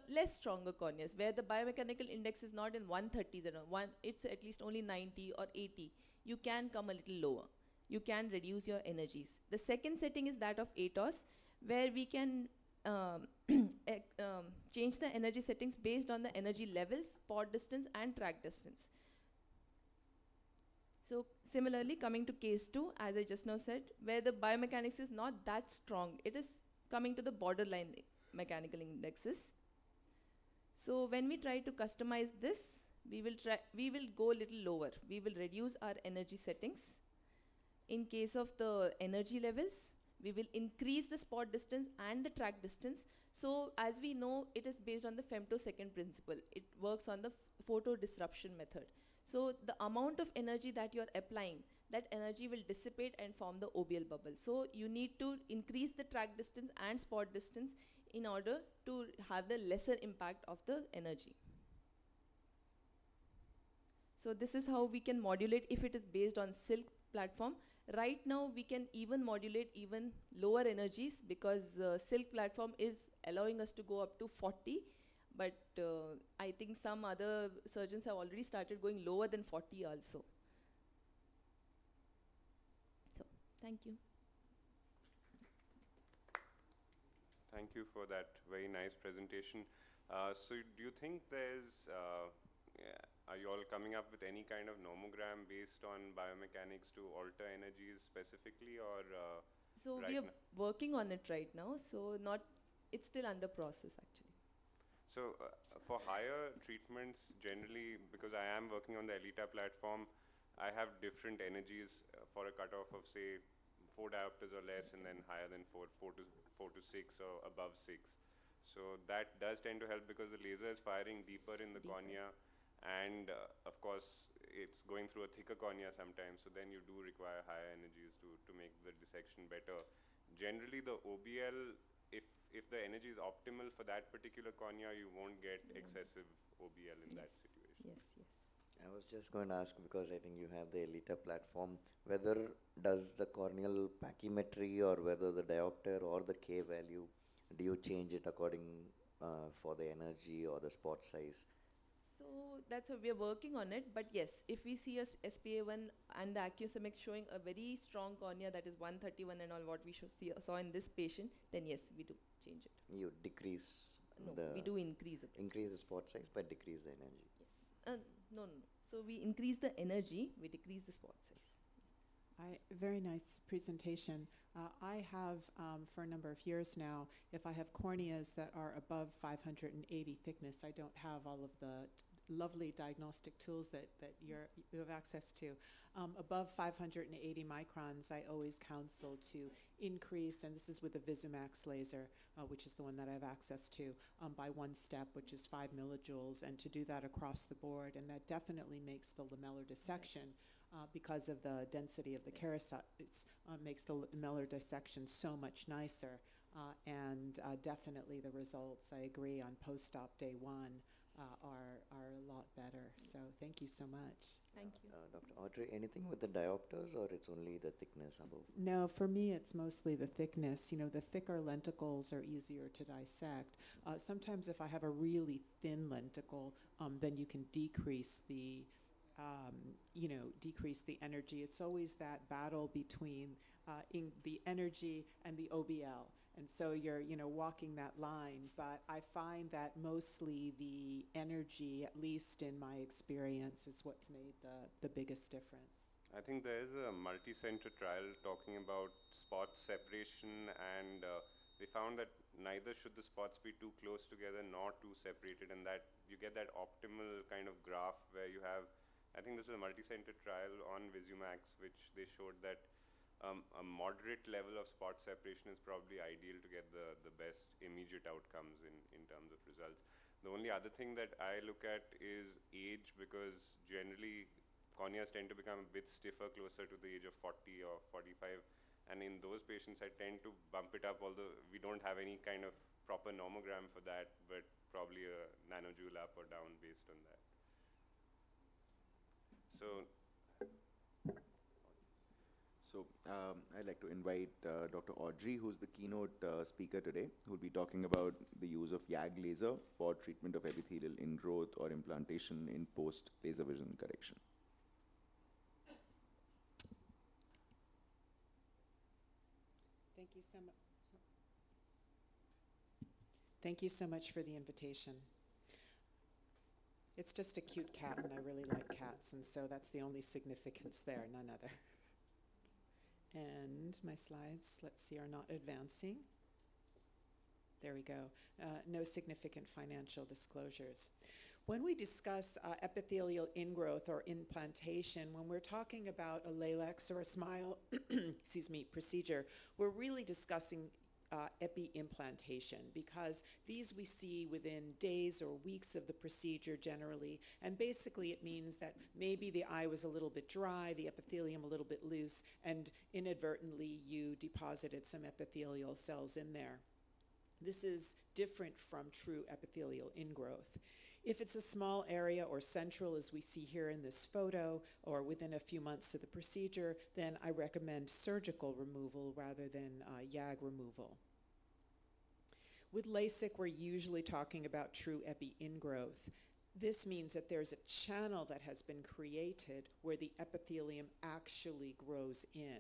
less stronger corneas, where the biomechanical index is not in 130s and it's at least only 90 or 80, you can come a little lower. You can reduce your energies. The second setting is that of AIOS, where we can change the energy settings based on the energy levels, spot distance and track distance. So similarly, coming to case 2, as I just now said, where the biomechanics is not that strong, it is coming to the borderline mechanical indexes. So when we try to customize this, we will go a little lower. We will reduce our energy settings. In case of the energy levels, we will increase the spot distance and the track distance. So as we know, it is based on the femtosecond principle. It works on the photo disruption method. So the amount of energy that you are applying, that energy will dissipate and form the OBL bubble. So you need to increase the track distance and spot distance in order to have the lesser impact of the energy. So this is how we can modulate if it is based on Silk platform. Right now we can even modulate even lower energies because Silk platform is allowing us to go up to 40, but I think some other surgeons have already started going lower than 40 also. So thank you. Thank you for that very nice presentation. So do you think are you all coming up with any kind of nomogram based on biomechanics to alter energies specifically, or? So right we are working on it right now, so it's still under process actually. So for higher treatments, generally, because I am working on the ELITA platform, I have different energies for a cutoff of say 4 diopters or less, and then higher than 4 to 6 or above 6. So that does tend to help because the laser is firing deeper in the cornea, and of course it's going through a thicker cornea sometimes, so then you do require higher energies to make the dissection better. Generally the OBL, if the energy is optimal for that particular cornea, you won't get excessive OBL in that situation. Yes. I was just going to ask, because I think you have the ELITA platform, whether does the corneal pachymetry or whether the diopter or the K value, do you change it according for the energy or the spot size? So that's what we are working on it, but yes, if we see a SPA1 and the acusamic showing a very strong cornea that is 131 and all what we saw in this patient, then yes, we do change it. You decrease we do increase it. Increase the spot size but decrease the energy. Yes. No. So we increase the energy, we decrease the spot size. Very nice presentation. I have, for a number of years now, if I have corneas that are above 580 thickness, I don't have all of the lovely diagnostic tools that you have access to. Above 580 microns, I always counsel to increase, and this is with the Visumax laser, which is the one that I have access to, by one step, which is 5 millijoules, and to do that across the board. And that definitely makes the lamellar dissection, because of the density of the keratinocytes, makes the lamellar dissection so much nicer. And definitely the results, I agree, on post-op day 1 are a lot better. So thank you so much. Thank you. Dr. Audrey, anything with the diopters, or it's only the thickness above? No, for me it's mostly the thickness. You know, the thicker lenticles are easier to dissect. Sometimes if I have a really thin lenticle, then you can decrease the decrease the energy. It's always that battle between the energy and the OBL. And so you're, walking that line. But I find that mostly the energy, at least in my experience, is what's made the biggest difference. I think there is a multi-center trial talking about spot separation, and they found that neither should the spots be too close together nor too separated, and that you get that optimal kind of graph where you have, I think this is a multi-center trial on Visumax, which they showed that a moderate level of spot separation is probably ideal to get the best immediate outcomes in terms of results. The only other thing that I look at is age, because generally corneas tend to become a bit stiffer closer to the age of 40 or 45, and in those patients I tend to bump it up, although we don't have any kind of proper normogram for that, but probably a nanojoule up or down based on that. So I'd like to invite Dr. Audrey, who's the keynote speaker today, who will be talking about the use of YAG laser for treatment of epithelial ingrowth or implantation in post-laser vision correction. Thank you so much. Thank you so much for the invitation. It's just a cute cat, and I really like cats, and so that's the only significance there, none other. And my slides, let's see, are not advancing. There we go. No significant financial disclosures. When we discuss epithelial ingrowth or implantation, when we're talking about a LALEX or a SMILE procedure, we're really discussing epi-implantation, because these we see within days or weeks of the procedure generally, and basically it means that maybe the eye was a little bit dry, the epithelium a little bit loose, and inadvertently you deposited some epithelial cells in there. This is different from true epithelial ingrowth. If it's a small area or central, as we see here in this photo, or within a few months of the procedure, then I recommend surgical removal rather than YAG removal. With LASIK, we're usually talking about true epi-ingrowth. This means that there's a channel that has been created where the epithelium actually grows in.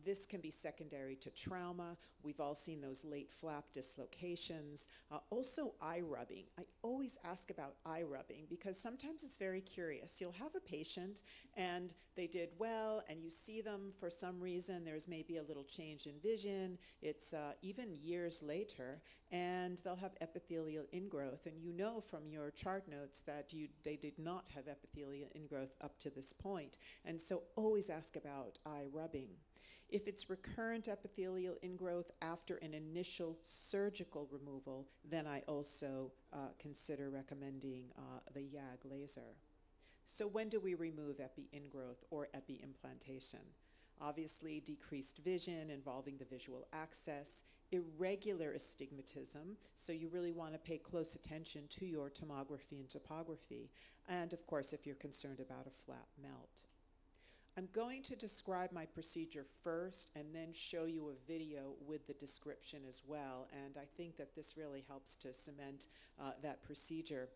This can be secondary to trauma. We've all seen those late flap dislocations. Also eye rubbing. I always ask about eye rubbing because sometimes it's very curious. You'll have a patient and they did well, and you see them for some reason. There's maybe a little change in vision. It's even years later, and they'll have epithelial ingrowth. And you know from your chart notes that they did not have epithelial ingrowth up to this point. And so always ask about eye rubbing. If it's recurrent epithelial ingrowth after an initial surgical removal, then I also consider recommending the YAG laser. So when do we remove epi-ingrowth or epi-implantation? Obviously, decreased vision involving the visual axis, irregular astigmatism, so you really want to pay close attention to your tomography and topography, and of course if you're concerned about a flat melt. I'm going to describe my procedure first and then show you a video with the description as well, and I think that this really helps to cement that procedure.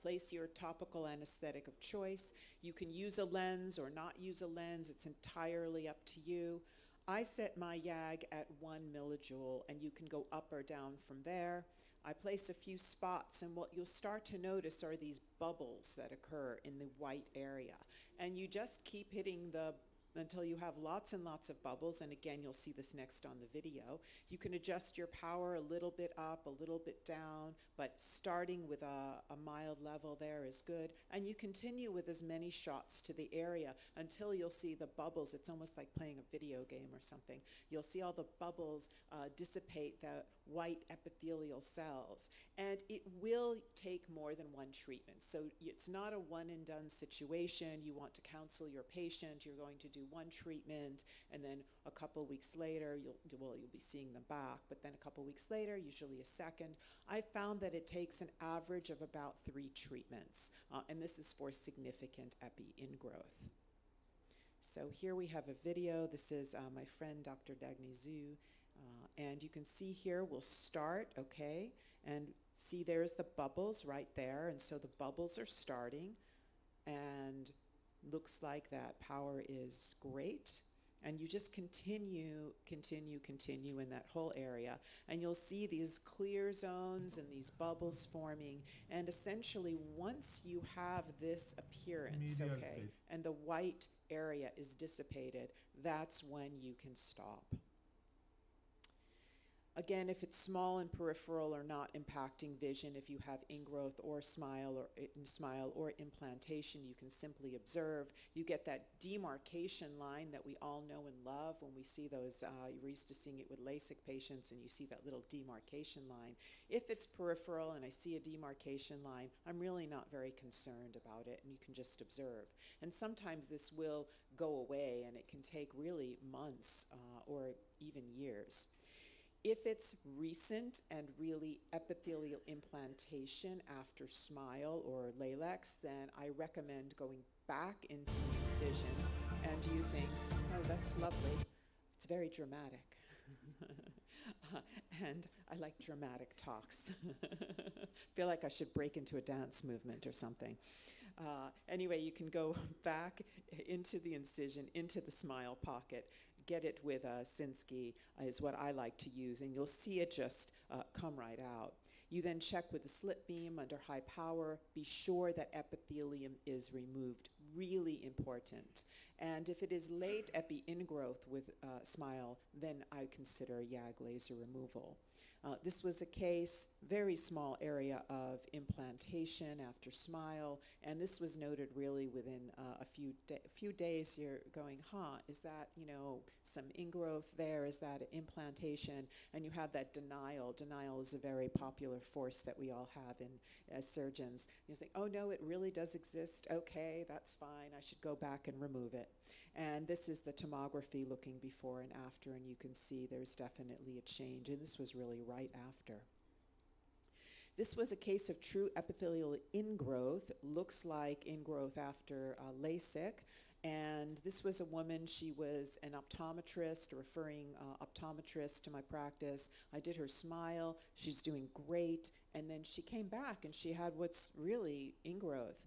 Place your topical anesthetic of choice. You can use a lens or not use a lens. It's entirely up to you. I set my YAG at 1 millijoule, and you can go up or down from there. I place a few spots, and what you'll start to notice are these bubbles that occur in the white area. And you just keep hitting the until you have lots and lots of bubbles. And again, you'll see this next on the video. You can adjust your power a little bit up, a little bit down, but starting with a mild level there is good. And you continue with as many shots to the area until you'll see the bubbles. It's almost like playing a video game or something. You'll see all the bubbles dissipate the white epithelial cells. And it will take more than one treatment. So it's not a one and done situation. You want to counsel your patient. You're going to do one treatment, and then a couple weeks later, you'll be seeing them back. But then a couple weeks later, usually a second. I found that it takes an average of about 3 treatments, and this is for significant epi ingrowth. So here we have a video. This is my friend Dr. Dagny Zhu. And you can see here, we'll start, okay, and see there's the bubbles right there, and so the bubbles are starting, and looks like that power is great. And you just continue in that whole area, and you'll see these clear zones and these bubbles forming, and essentially once you have this appearance, Medial okay, plate. and the white area is dissipated, that's when you can stop. Again, if it's small and peripheral or not impacting vision, if you have ingrowth or smile or implantation, you can simply observe. You get that demarcation line that we all know and love when we see those, we're used to seeing it with LASIK patients, and you see that little demarcation line. If it's peripheral and I see a demarcation line, I'm really not very concerned about it, and you can just observe. And sometimes this will go away, and it can take really months or even years. If it's recent and really epithelial implantation after SMILE or LALEX, then I recommend going back into the incision and using, oh, that's lovely. It's very dramatic. And I like dramatic talks. Feel like I should break into a dance movement or something. Anyway, you can go back into the incision, into the SMILE pocket, get it with a Sinski is what I like to use, and you'll see it just come right out. You then check with the slit beam under high power. Be sure that epithelium is removed. Really important. And if it is late epi ingrowth with SMILE, then I consider YAG laser removal. This was a case, very small area of implantation after SMILE, and this was noted really within a few days. You're going, is that, some ingrowth there? Is that an implantation? And you have that denial. Denial is a very popular force that we all have as surgeons. You say, oh no, it really does exist. Okay, that's fine. I should go back and remove it. And this is the tomography looking before and after, and you can see there's definitely a change, and this was really right after. This was a case of true epithelial ingrowth. Looks like ingrowth after LASIK. And this was a woman. She was an optometrist, a referring optometrist to my practice. I did her SMILE. She's doing great. And then she came back, and she had what's really ingrowth.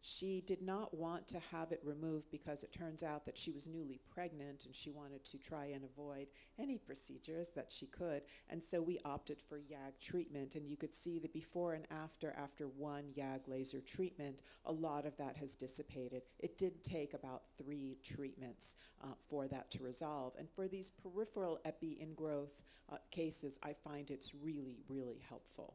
She did not want to have it removed because it turns out that she was newly pregnant, and she wanted to try and avoid any procedures that she could. And so we opted for YAG treatment, and you could see the before and after one YAG laser treatment, a lot of that has dissipated. It did take about 3 treatments for that to resolve. And for these peripheral epi ingrowth cases, I find it's really, really helpful.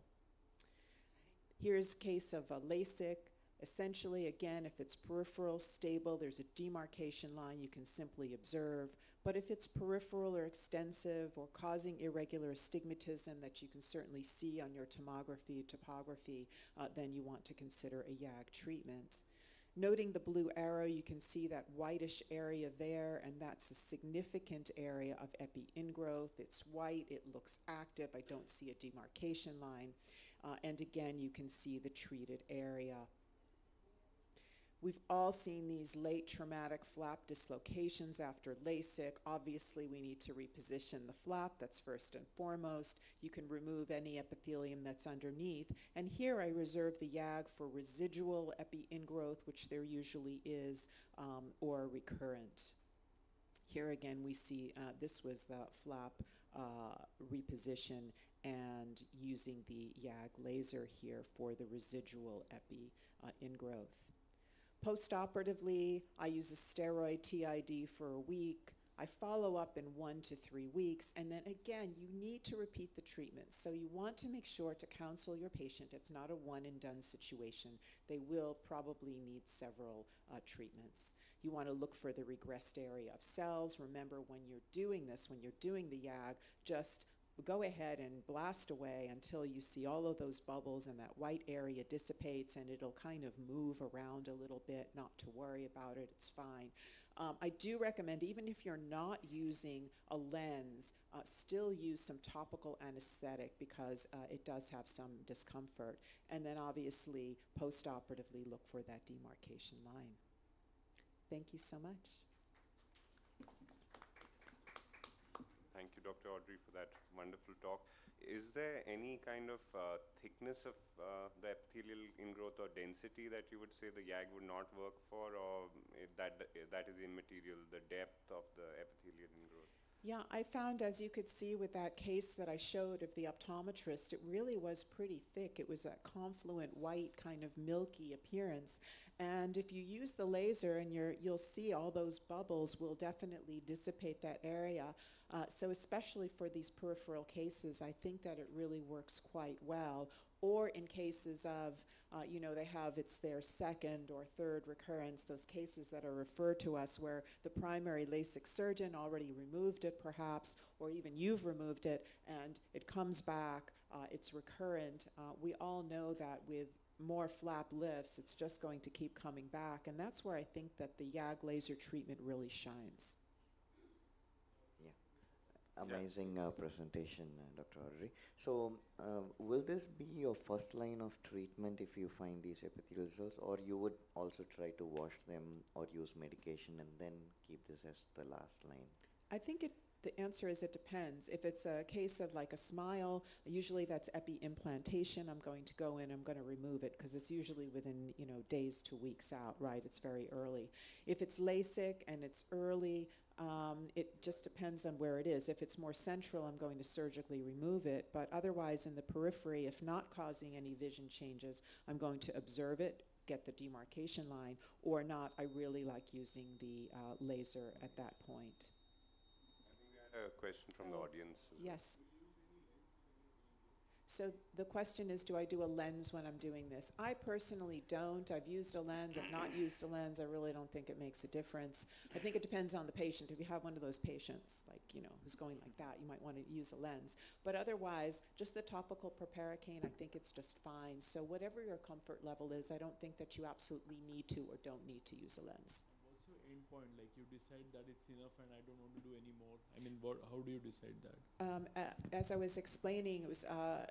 Here's a case of a LASIK. Essentially, again, if it's peripheral, stable, there's a demarcation line, you can simply observe. But if it's peripheral or extensive or causing irregular astigmatism that you can certainly see on your tomography, topography, then you want to consider a YAG treatment. Noting the blue arrow, you can see that whitish area there, and that's a significant area of epi ingrowth. It's white, it looks active, I don't see a demarcation line. And again, you can see the treated area. We've all seen these late traumatic flap dislocations after LASIK. Obviously, we need to reposition the flap. That's first and foremost. You can remove any epithelium that's underneath. And here I reserve the YAG for residual epi ingrowth, which there usually is, or recurrent. Here again, we see this was the flap reposition and using the YAG laser here for the residual epi ingrowth. Postoperatively, I use a steroid TID for a week. I follow up in 1 to 3 weeks, and then again, you need to repeat the treatment. So you want to make sure to counsel your patient. It's not a one and done situation. They will probably need several treatments. You want to look for the regressed area of cells. Remember, when you're doing this, when you're doing the YAG, just go ahead and blast away until you see all of those bubbles and that white area dissipates, and it'll kind of move around a little bit. Not to worry about it, it's fine. I do recommend, even if you're not using a lens, still use some topical anesthetic because it does have some discomfort. And then obviously, postoperatively, look for that demarcation line. Thank you so much. Thank you, Dr. Audrey, for that wonderful talk. Is there any kind of thickness of the epithelial ingrowth or density that you would say the YAG would not work for, or that is immaterial, the depth of the epithelial ingrowth? Yeah, I found, as you could see with that case that I showed of the optometrist, it really was pretty thick. It was a confluent white kind of milky appearance. And if you use the laser, and you'll see all those bubbles will definitely dissipate that area. So especially for these peripheral cases, I think that it really works quite well. Or in cases of, it's their second or third recurrence, those cases that are referred to us where the primary LASIK surgeon already removed it perhaps, or even you've removed it and it comes back, it's recurrent. We all know that with more flap lifts, it's just going to keep coming back. And that's where I think that the YAG laser treatment really shines. Amazing presentation, Dr. Audrey. So, will this be your first line of treatment if you find these epithelial cells, or you would also try to wash them or use medication and then keep this as the last line? I think the answer is it depends. If it's a case of like a smile, usually that's epi-implantation. I'm going to go in, I'm going to remove it because it's usually within days to weeks out, right? It's very early. If it's LASIK and it's early, it just depends on where it is. If it's more central, I'm going to surgically remove it. But otherwise, in the periphery, if not causing any vision changes, I'm going to observe it, get the demarcation line, or not. I really like using the laser at that point. I think we had a question from the audience. Yes. So the question is, do I do a lens when I'm doing this? I personally don't. I've used a lens. I've not used a lens. I really don't think it makes a difference. I think it depends on the patient. If you have one of those patients, like, who's going like that, you might want to use a lens. But otherwise, just the topical proparacaine, I think it's just fine. So whatever your comfort level is, I don't think that you absolutely need to or don't need to use a lens. Also, endpoint, like you decide that it's enough and I don't want to do any more. I mean, how do you decide that? As I was explaining, it was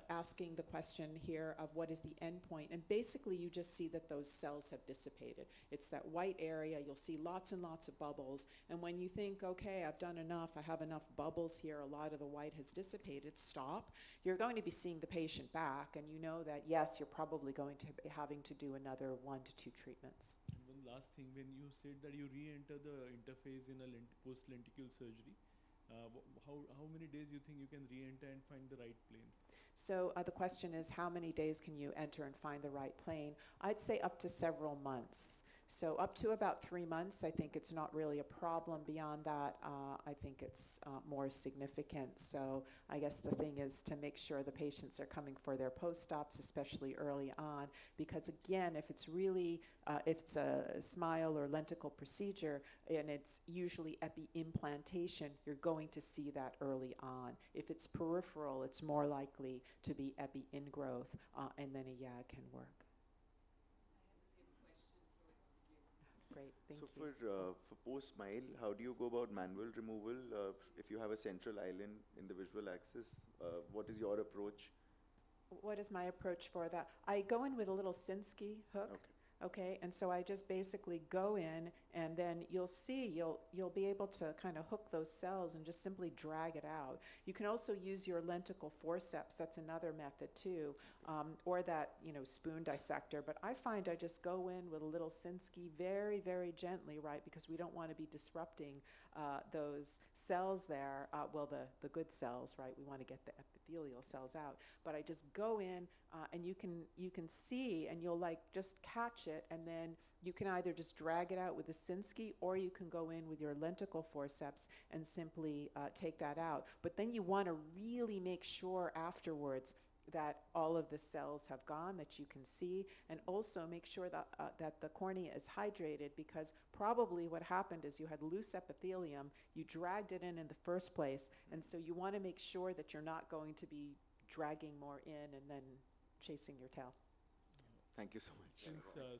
asking the question here of what is the endpoint, and basically you just see that those cells have dissipated. It's that white area. You'll see lots and lots of bubbles, and when you think, okay, I've done enough, I have enough bubbles here, a lot of the white has dissipated, stop. You're going to be seeing the patient back, and you know that, yes, you're probably going to be having to do another 1 to 2 treatments. And one last thing, when you said that you re-enter the interface in a post-lenticle surgery, how many days you think you can re-enter and find the right plane? So the question is, how many days can you enter and find the right plane? I'd say up to several months. So up to about 3 months, I think it's not really a problem. Beyond that, I think it's more significant. So I guess the thing is to make sure the patients are coming for their post-ops, especially early on, because again, if it's really, if it's a smile or lenticle procedure, and it's usually epi-implantation, you're going to see that early on. If it's peripheral, it's more likely to be epi-ingrowth, and then a YAG can work. Great, thank so you. for post-smile, how do you go about manual removal? If you have a central island in the visual axis, what is your approach? What is my approach for that? I go in with a little Sinskey hook. Okay. Okay, and so I just basically go in, and then you'll see, you'll be able to kind of hook those cells and just simply drag it out. You can also use your lenticle forceps, that's another method too, or that, spoon dissector. But I find I just go in with a little Sinskey very, very gently, right, because we don't want to be disrupting those cells there, well, the good cells, right? We want to get the epithelial cells out. But I just go in, and you can see, and you'll like just catch it, and then you can either just drag it out with a Sinski, or you can go in with your lenticle forceps and simply take that out. But then you want to really make sure afterwards that all of the cells have gone, that you can see, and also make sure that, that the cornea is hydrated, because probably what happened is you had loose epithelium, you dragged it in the first place, and so you want to make sure that you're not going to be dragging more in and then chasing your tail. Thank you so much.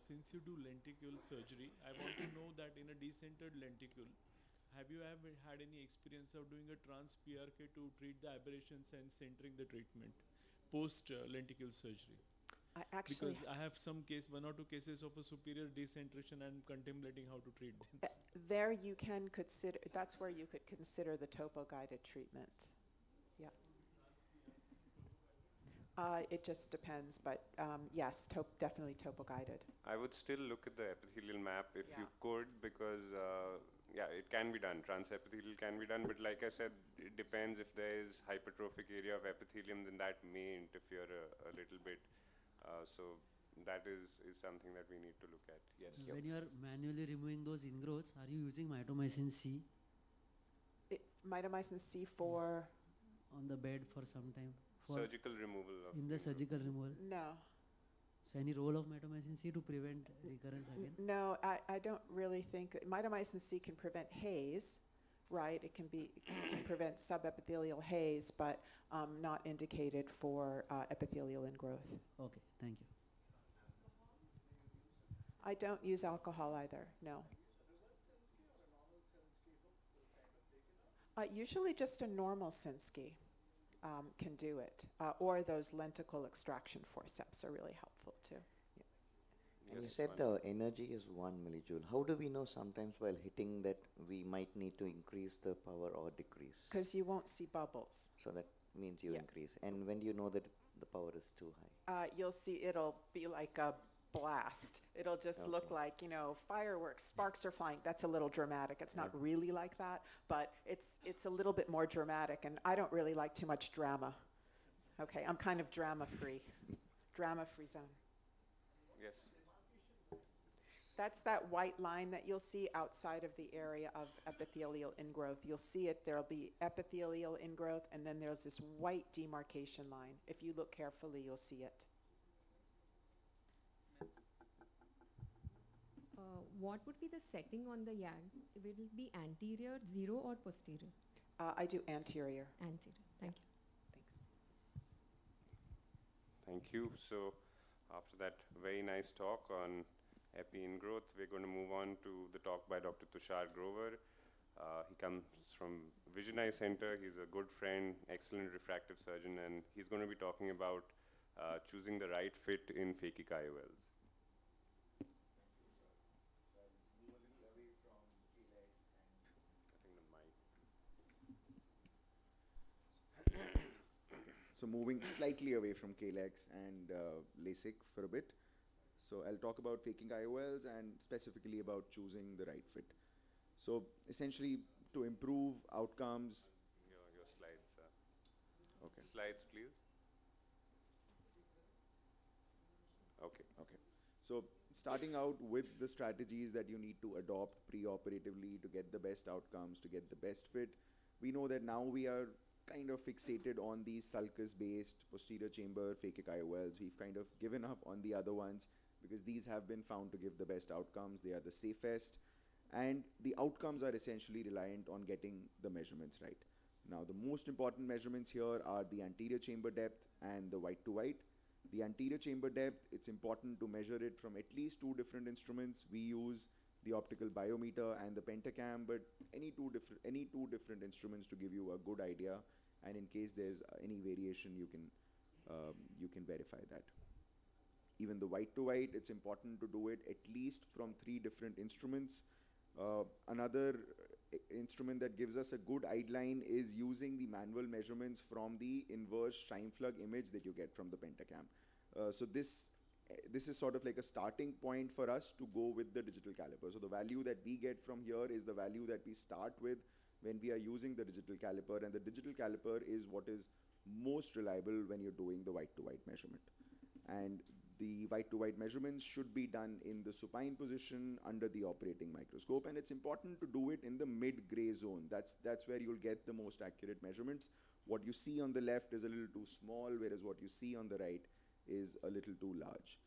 Since you do lenticle surgery, I want to know that in a decentered lenticle, have you ever had any experience of doing a trans PRK to treat the aberrations and centering the treatment post lenticle surgery? I actually Because I have one or two cases of a superior decentration, and contemplating how to treat them. there you can consider, that's where you could consider the topo-guided treatment. Yeah. It just depends, but yes, definitely topo-guided. I would still look at the epithelial map if you Yeah. could, because yeah, it can be done. Transepithelial can be done, but like I said, it depends. If there is hypertrophic area of epithelium, then that may interfere a little bit. So that is something that we need to look at. Yes. When you are manually removing those ingrowths, are you using mitomycin C Mitomycin C for? on the bed for some time? Surgical removal of In the ingrowth. surgical removal. No. So any role of mitomycin C to prevent recurrence again? No, I don't really think, mitomycin C can prevent haze, right? It can prevent subepithelial haze, but not indicated for epithelial ingrowth. Okay, thank you. I don't use alcohol either, no. Usually just a normal Sinski can do it, or those lenticle extraction forceps are really helpful too. And you Yes, said one. the energy is 1 millijoule. How do we know sometimes while hitting that we might need to increase the power or decrease? Because you won't see bubbles. So that means you Yeah. increase. And when do you know that the power is too high? You'll see it'll be like a blast. It'll just look Okay. like, fireworks, sparks are flying. That's a little dramatic. It's not really like that, but it's a little bit more dramatic, and I don't really like too much drama. Okay, I'm kind of drama-free. Drama-free zone. Yes. That's that white line that you'll see outside of the area of epithelial ingrowth. You'll see it, there'll be epithelial ingrowth, and then there's this white demarcation line. If you look carefully, you'll see it. What would be the setting on the YAG? Will it be anterior, 0, or posterior? I do anterior. Anterior. Thank you. Thanks. Thank you. So after that very nice talk on epi ingrowth, we're going to move on to the talk by Dr. Tushar Grover. He comes from Vision Eye Center. He's a good friend, excellent refractive surgeon, and he's going to be talking about choosing the right fit in phakic IOLs. So moving slightly away from KLEX and LASIK for a bit. So I'll talk about faking IOLs and specifically about choosing the right fit. So essentially to improve outcomes. Your slides. Okay. Slides, please. Okay. Okay. So starting out with the strategies that you need to adopt pre-operatively to get the best outcomes, to get the best fit. We know that now we are kind of fixated on these sulcus-based posterior chamber phakic IOLs. We've kind of given up on the other ones because these have been found to give the best outcomes. They are the safest, and the outcomes are essentially reliant on getting the measurements right. Now, the most important measurements here are the anterior chamber depth and the white to white. The anterior chamber depth, it's important to measure it from at least 2 different instruments. We use the optical biometer and the pentacam, but any two different instruments to give you a good idea, and in case there's any variation, you can verify that. Even the white to white, it's important to do it at least from 3 different instruments. Another instrument that gives us a good guideline is using the manual measurements from the inverse Scheinflug image that you get from the pentacam. So this is sort of like a starting point for us to go with the digital caliper. So the value that we get from here is the value that we start with when we are using the digital caliper, and the digital caliper is what is most reliable when you're doing the white-to-white measurement. And the white-to-white measurements should be done in the supine position under the operating microscope, and it's important to do it in the mid-gray zone. That's where you'll get the most accurate measurements. What you see on the left is a little too small, whereas what you see on the right is a little too large.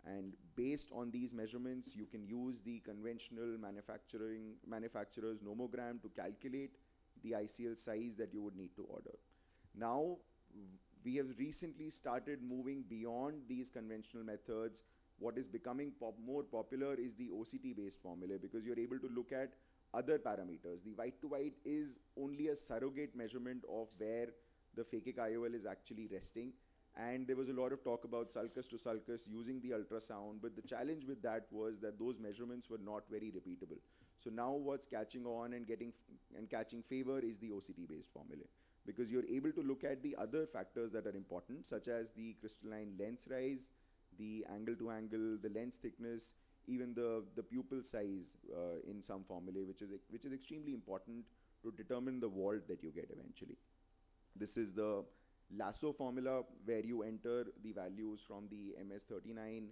And based on these measurements, you can use the conventional manufacturer's nomogram to calculate the ICL size that you would need to order. Now, we have recently started moving beyond these conventional methods. What is becoming more popular is the OCT-based formula, because you're able to look at other parameters. The white-to-white is only a surrogate measurement of where the phakic IOL is actually resting. And there was a lot of talk about sulcus to sulcus using the ultrasound, but the challenge with that was that those measurements were not very repeatable. So now what's catching on and catching favor is the OCT-based formula, because you're able to look at the other factors that are important, such as the crystalline lens rise, the angle to angle, the lens thickness, even the pupil size in some formulae, which is extremely important to determine the vault that you get eventually. This is the lasso formula, where you enter the values from the MS39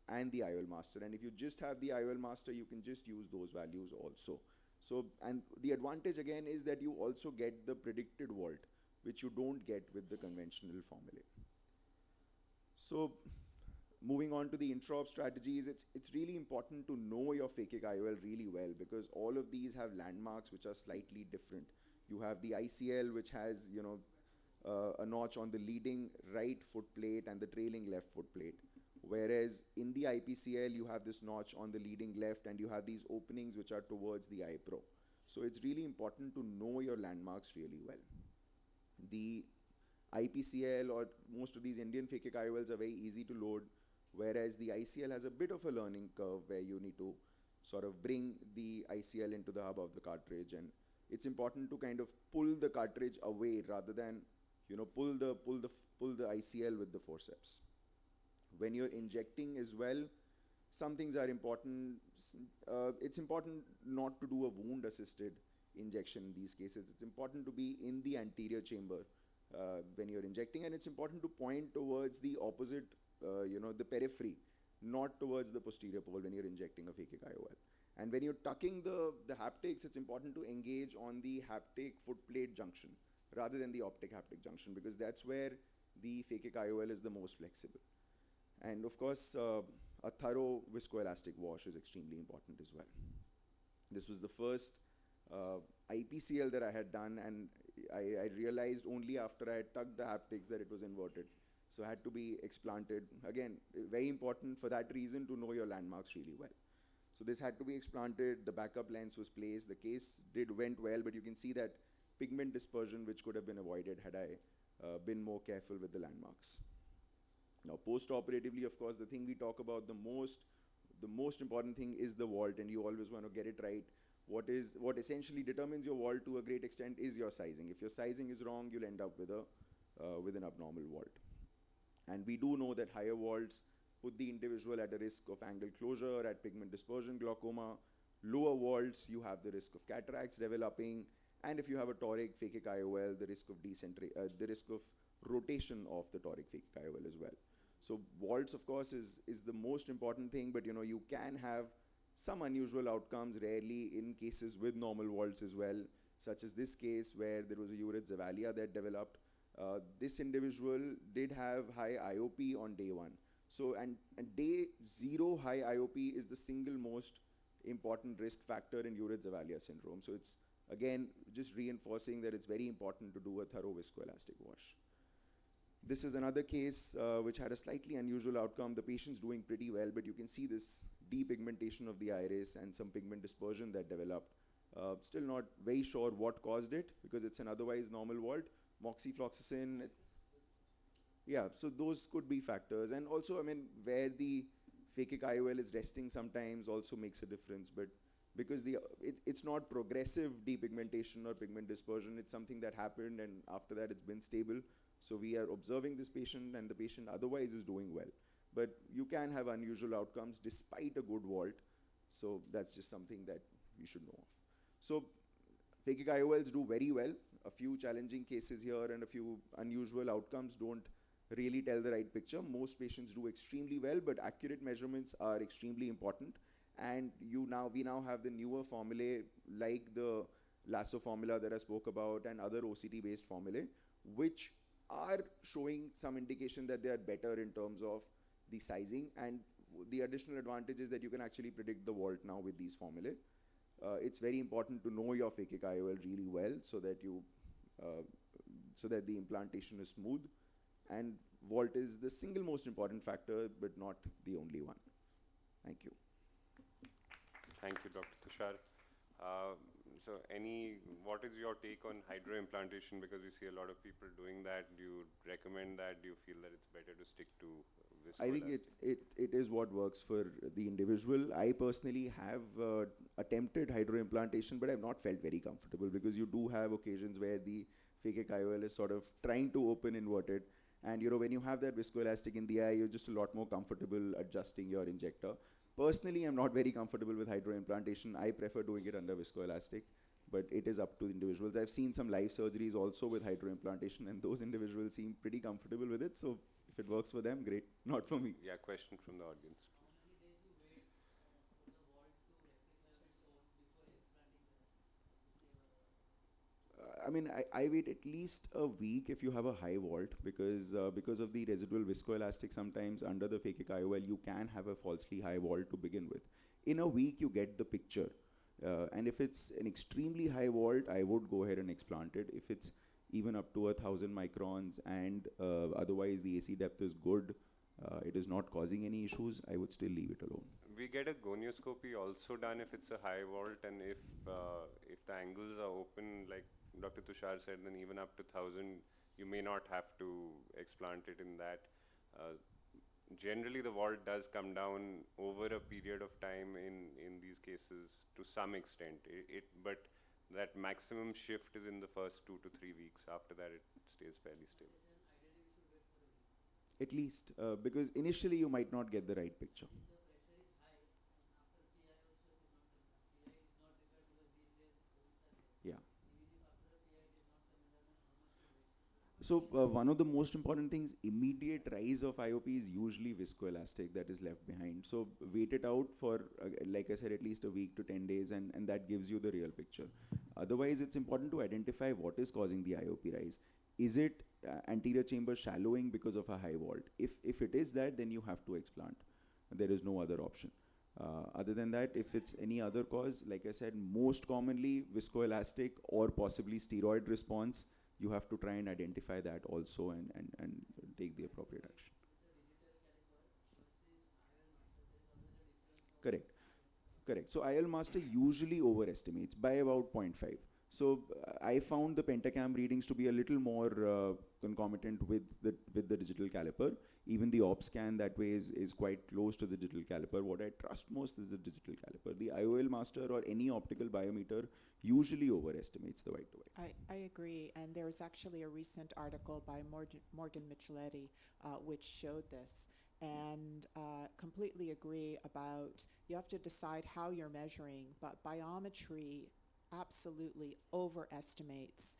and the IOL master. And if you just have the IOL master, you can just use those values also. So, and the advantage again is that you also get the predicted vault, which you don't get with the conventional formulae. So, moving on to the intra-op strategies, it's really important to know your phakic IOL really well, because all of these have landmarks which are slightly different. You have the ICL, which has, a notch on the leading right foot plate and the trailing left foot plate. Whereas in the IPCL, you have this notch on the leading left, and you have these openings which are towards the eye pro. So it's really important to know your landmarks really well. The IPCL or most of these Indian phakic IOLs are very easy to load, whereas the ICL has a bit of a learning curve where you need to sort of bring the ICL into the hub of the cartridge, and it's important to kind of pull the cartridge away rather than pull the ICL with the forceps. When you're injecting as well, some things are important. It's important not to do a wound-assisted injection in these cases. It's important to be in the anterior chamber when you're injecting, and it's important to point towards the opposite, the periphery, not towards the posterior pole when you're injecting a phakic IOL. And when you're tucking the haptics, it's important to engage on the haptic footplate junction rather than the optic haptic junction, because that's where the phakic IOL is the most flexible. And of course, a thorough viscoelastic wash is extremely important as well. This was the first IPCL that I had done, and I realized only after I had tucked the haptics that it was inverted. So I had to be explanted. Again, very important for that reason to know your landmarks really well. So this had to be explanted, the backup lens was placed, the case went well, but you can see that pigment dispersion, which could have been avoided had I been more careful with the landmarks. Now, post-operatively, of course, the thing we talk about the most important thing is the vault, and you always want to get it right. What essentially determines your vault to a great extent is your sizing. If your sizing is wrong, you'll end up with an abnormal vault. And we do know that higher vaults put the individual at a risk of angle closure, at pigment dispersion glaucoma. Lower vaults, you have the risk of cataracts developing, and if you have a toric phakic IOL, the risk of rotation of the toric phakic IOL as well. So vaults, of course, is the most important thing, but you can have some unusual outcomes rarely in cases with normal vaults as well, such as this case where there was a Uret Zavalia that developed. This individual did have high IOP on day 1. So, and day 0 high IOP is the single most important risk factor in Uret Zavalia syndrome. So it's, again, just reinforcing that it's very important to do a thorough viscoelastic wash. This is another case which had a slightly unusual outcome. The patient's doing pretty well, but you can see this depigmentation of the iris and some pigment dispersion that developed. Still not very sure what caused it, because it's an otherwise normal vault. Moxifloxacin, yeah, so those could be factors. And also, I mean, where the phakic IOL is resting sometimes also makes a difference, but because it's not progressive depigmentation or pigment dispersion, it's something that happened and after that it's been stable. So we are observing this patient, and the patient otherwise is doing well. But you can have unusual outcomes despite a good vault. So that's just something that you should know of. So phakic IOLs do very well. A few challenging cases here and a few unusual outcomes don't really tell the right picture. Most patients do extremely well, but accurate measurements are extremely important. And we now have the newer formulae like the lasso formula that I spoke about and other OCT based formulae, which are showing some indication that they are better in terms of the sizing, and the additional advantage is that you can actually predict the vault now with these formulae. It's very important to know your phakic IOL really well so that the implantation is smooth, and vault is the single most important factor but not the only one. Thank you. Thank you, Dr. Tushar. What is your take on hydroimplantation? Because we see a lot of people doing that. Do you recommend that? Do you feel that it's better to stick to I think it is what works for the individual. I personally have attempted hydroimplantation, but I've not felt very comfortable because you do have occasions where the phakic IOL is sort of trying to open inverted, and when you have that viscoelastic in the eye, you're just a lot more comfortable adjusting your injector. Personally, I'm not very comfortable with hydroimplantation. I prefer doing it under viscoelastic, but it is up to individuals. I've seen some live surgeries also with hydroimplantation, and those individuals seem pretty comfortable with it. So if it works for them, great. Not for me. Yeah, question from the audience. I wait at least a week if you have a high vault because of the residual viscoelastic. Sometimes under the phakic IOL you can have a falsely high vault to begin with. In a week you get the picture, and if it's an extremely high vault, I would go ahead and explant it. If it's even up to 1,000 microns and otherwise the AC depth is good, it is not causing any issues, I would still leave it alone. We get a gonioscopy also done if it's a high vault, and if the angles are open, like Dr. Tushar said, then even up to 1,000, you may not have to explant it in that. Generally, the vault does come down over a period of time in these cases to some extent. But that maximum shift is in the first 2 to 3 weeks. After that, it stays fairly stable. At least, because initially you might not get the right picture. Yeah. So one of the most important things, immediate rise of IOP is usually viscoelastic that is left behind. So wait it out for, like I said, at least a week to 10 days, and that gives you the real picture. Otherwise, it's important to identify what is causing the IOP rise. Is it anterior chamber shallowing because of a high vault? If it is that, then you have to explant. There is no other option. Other than that, if it's any other cause, like I said, most commonly viscoelastic or possibly steroid response, you have to try and identify that also and take the appropriate action. Correct. So IL master usually overestimates by about 0.5. So I found the pentacam readings to be a little more concomitant with the digital caliper. Even the op scan that way is quite close to the digital caliper. What I trust most is the digital caliper. The IOL master or any optical biometer usually overestimates the white to white. I agree, and there's actually a recent article by Morgan Micheletti which showed this, and completely agree about you have to decide how you're measuring, but biometry absolutely overestimates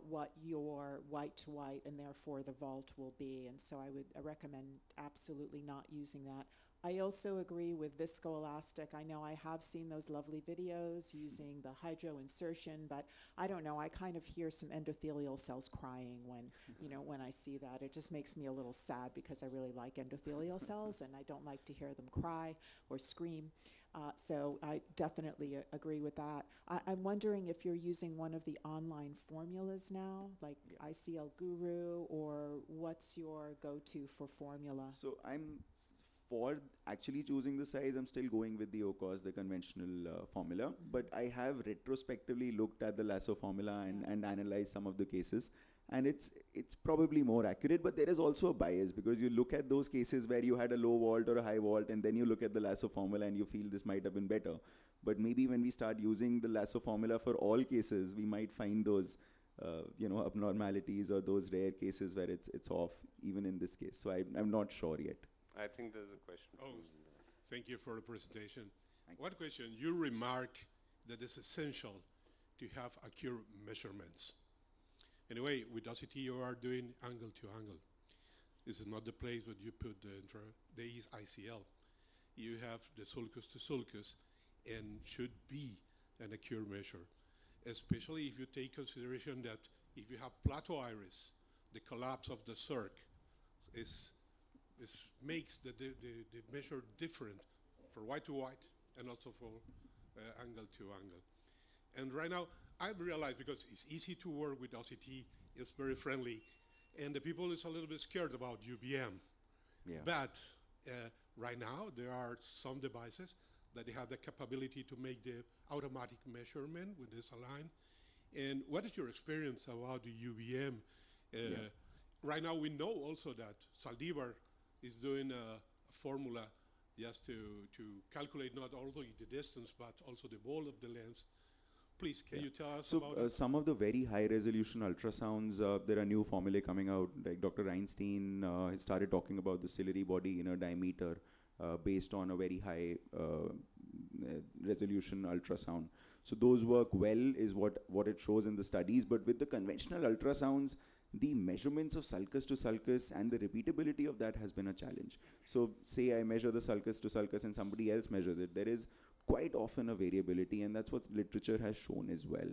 what your white to white and therefore the vault will be, and so I would recommend absolutely not using that. I also agree with viscoelastic. I know I have seen those lovely videos using the hydro insertion, but I don't know, I kind of hear some endothelial cells crying when when I see that. It just makes me a little sad because I really like endothelial cells and I don't like to hear them cry or scream. So I definitely agree with that. I'm wondering if you're using one of the online formulas now, like ICL Guru, or what's your go-to for formula? So for actually choosing the size, I'm still going with the OCOS, the conventional formula, but I have retrospectively looked at the lasso formula and analyzed some of the cases, and it's probably more accurate, but there is also a bias because you look at those cases where you had a low vault or a high vault, and then you look at the lasso formula and you feel this might have been better. But maybe when we start using the lasso formula for all cases, we might find those abnormalities or those rare cases where it's off, even in this case. So I'm not sure yet. I think there's a question. Thank you for the presentation. One question, you remark that it's essential to have accurate measurements. Anyway, with OCT you are doing angle to angle. This is not the place where you put the ICL. You have the sulcus to sulcus and should be an accurate measure, especially if you take consideration that if you have plateau iris, the collapse of the circ makes the measure different for white to white and also for angle to angle. And right now, I've realized, because it's easy to work with OCT, it's very friendly, and the people is a little bit scared about UBM. Yeah. But right now, there are some devices that they have the capability to make the automatic measurement with this align. And what is your experience about the UBM? Right now, we know also that Saldivar is doing a formula just to calculate not only the distance, but also the wall of the lens. Please, can you tell us about it? Some of the very high resolution ultrasounds, there are new formulae coming out, like Dr. Einstein has started talking about the ciliary body inner diameter based on a very high resolution ultrasound. So those work well, is what it shows in the studies. But with the conventional ultrasounds, the measurements of sulcus to sulcus and the repeatability of that has been a challenge. So say I measure the sulcus to sulcus and somebody else measures it, there is quite often a variability, and that's what literature has shown as well,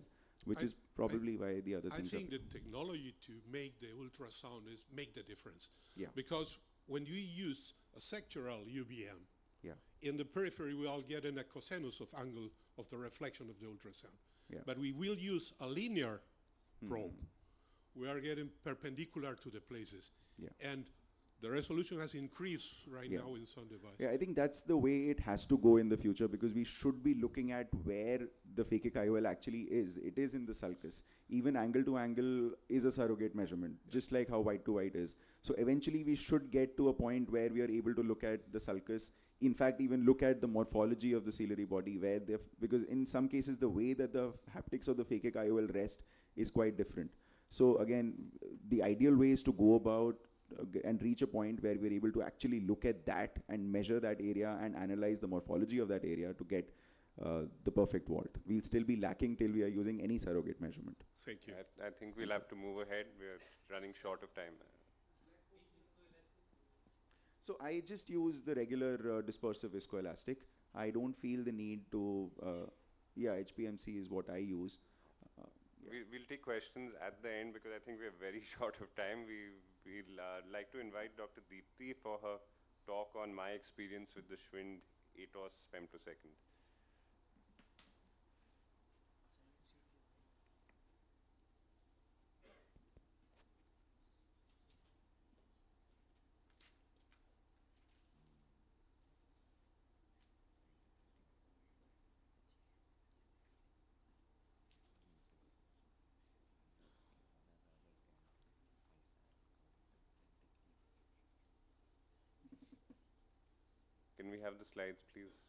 which is probably why the other things I think the technology to make the ultrasound is make the difference. Yeah. Because when you use a sectoral UBM, Yeah. in the periphery we all get in a cosinus of angle of the reflection of the ultrasound. Yeah. But we will use a linear probe. We are getting perpendicular to the places. Yeah. And the resolution has increased right Yeah. now in some devices. Yeah, I think that's the way it has to go in the future, because we should be looking at where the phakic IOL actually is. It is in the sulcus. Even angle to angle is a surrogate measurement, just like how white to white is. So eventually we should get to a point where we are able to look at the sulcus, in fact even look at the morphology of the ciliary body, where because in some cases the way that the haptics of the phakic IOL rest is quite different. So again, the ideal way is to go about and reach a point where we're able to actually look at that and measure that area and analyze the morphology of that area to get the perfect vault. We'll still be lacking till we are using any surrogate measurement. Thank you. I think we'll have to move ahead. We're running short of time. So I just use the regular dispersive viscoelastic. I don't feel the need to, HPMC is what I use. We'll take questions at the end, because I think we're very short of time. We'll like to invite Dr. Deepthi for her talk on my experience with the Schwind AIOS femtosecond. Can we have the slides, please?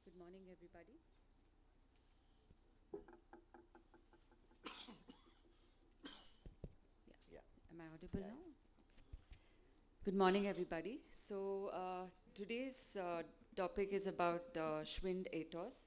Good morning, everybody. Am I audible now? Good morning, everybody. So today's topic is about Schwind AIOS.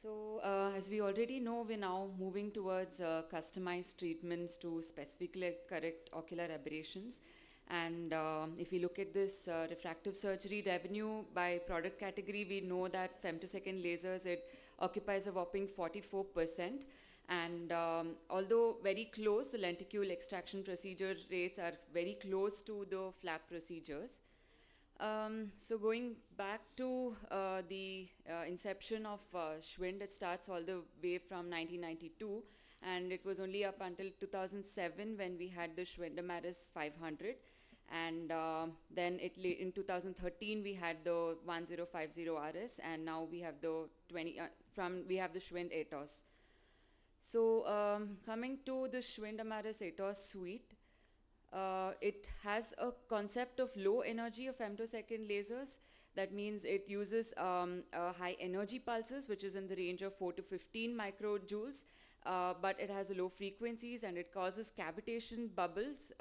So as we already know, we're now moving towards customized treatments to specifically correct ocular aberrations. And if we look at this refractive surgery revenue by product category, we know that femtosecond lasers, it occupies a whopping 44%. And although very close, the lenticule extraction procedure rates are very close to the flap procedures. So going back to the inception of Schwind, it starts all the way from 1992, and it was only up until 2007 when we had the Schwind Amaris 500. And then in 2013 we had the 1050 RS, and now we have the we have the Schwind AIOS. So coming to the Schwind Amaris AIOS suite, it has a concept of low energy of femtosecond lasers That means it uses high energy pulses, which is in the range of 4 to 15 microjoules, but it has low frequencies and it causes cavitation bubbles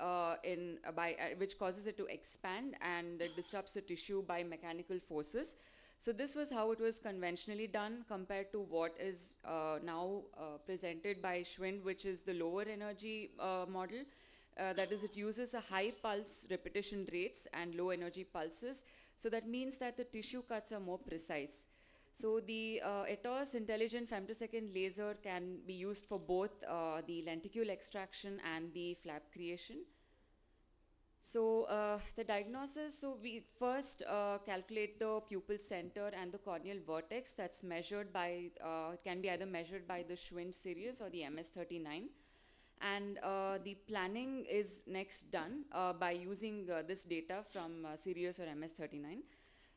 which causes it to expand, and it disrupts the tissue by mechanical forces. So this was how it was conventionally done compared to what is now presented by Schwind, which is the lower energy model. That is, it uses a high pulse repetition rates and low energy pulses. So that means that the tissue cuts are more precise. So the AIOS intelligent femtosecond laser can be used for both the lenticule extraction and the flap creation. So the diagnosis, so we first calculate the pupil center and the corneal vertex. That's measured by, it can be either measured by the Schwind series or the MS39. And the planning is next done by using this data from Sirius or MS39.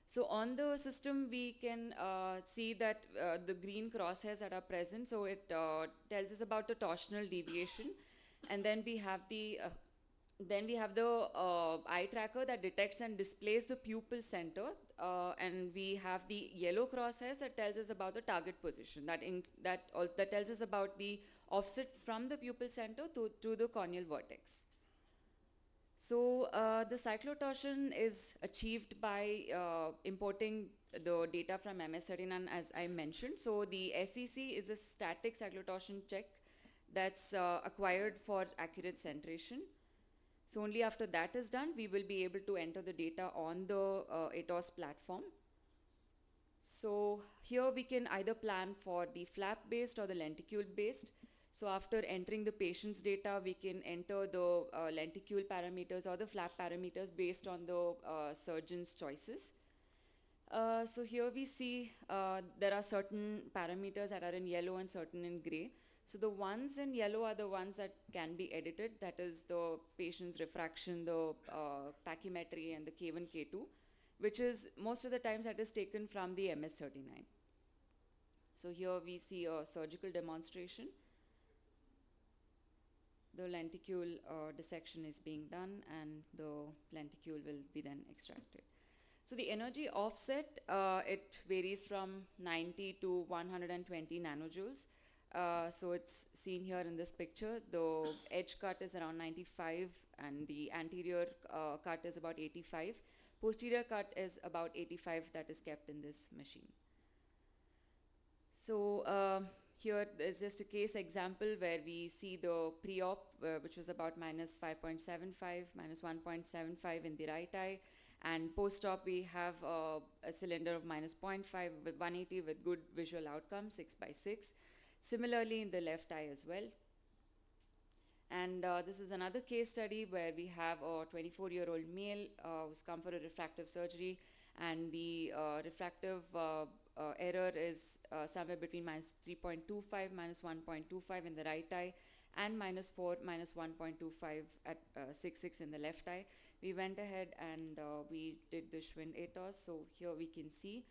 So on the system, we can see that the green crosshairs that are present, so it tells us about the torsional deviation. And then we have the eye tracker that detects and displays the pupil center, and we have the yellow crosshairs that tells us about the target position. That tells us about the offset from the pupil center to the corneal vertex. So the cyclotorsion is achieved by importing the data from MS39, as I mentioned. So the SEC is a static cyclotorsion check that's acquired for accurate centration. So only after that is done, we will be able to enter the data on the AIOS platform. So here we can either plan for the flap-based or the lenticule-based. So after entering the patient's data, we can enter the lenticule parameters or the flap parameters based on the surgeon's choices. So here we see there are certain parameters that are in yellow and certain in gray. So the ones in yellow are the ones that can be edited. That is the patient's refraction, the pachymetry, and the K1, K2, which is most of the times that is taken from the MS39. So here we see a surgical demonstration. The lenticule dissection is being done, and the lenticule will be then extracted. So the energy offset, it varies from 90 to 120 nanojoules. So it's seen here in this picture. The edge cut is around 95, and the anterior cut is about 85. Posterior cut is about 85 that is kept in this machine. So here is just a case example where we see the pre-op, which was about minus 5.75, minus 1.75 in the right eye. And post-op, we have a cylinder of minus 0.5 with 180 with good visual outcome, 6/6. Similarly in the left eye as well. And this is another case study where we have a 24-year-old male who's come for a refractive surgery, and the refractive error is somewhere between minus 3.25, minus 1.25 in the right eye, and minus 4, minus 1.25 at 6/6 in the left eye. We went ahead and we did the Schwind AIOS. So here we can see.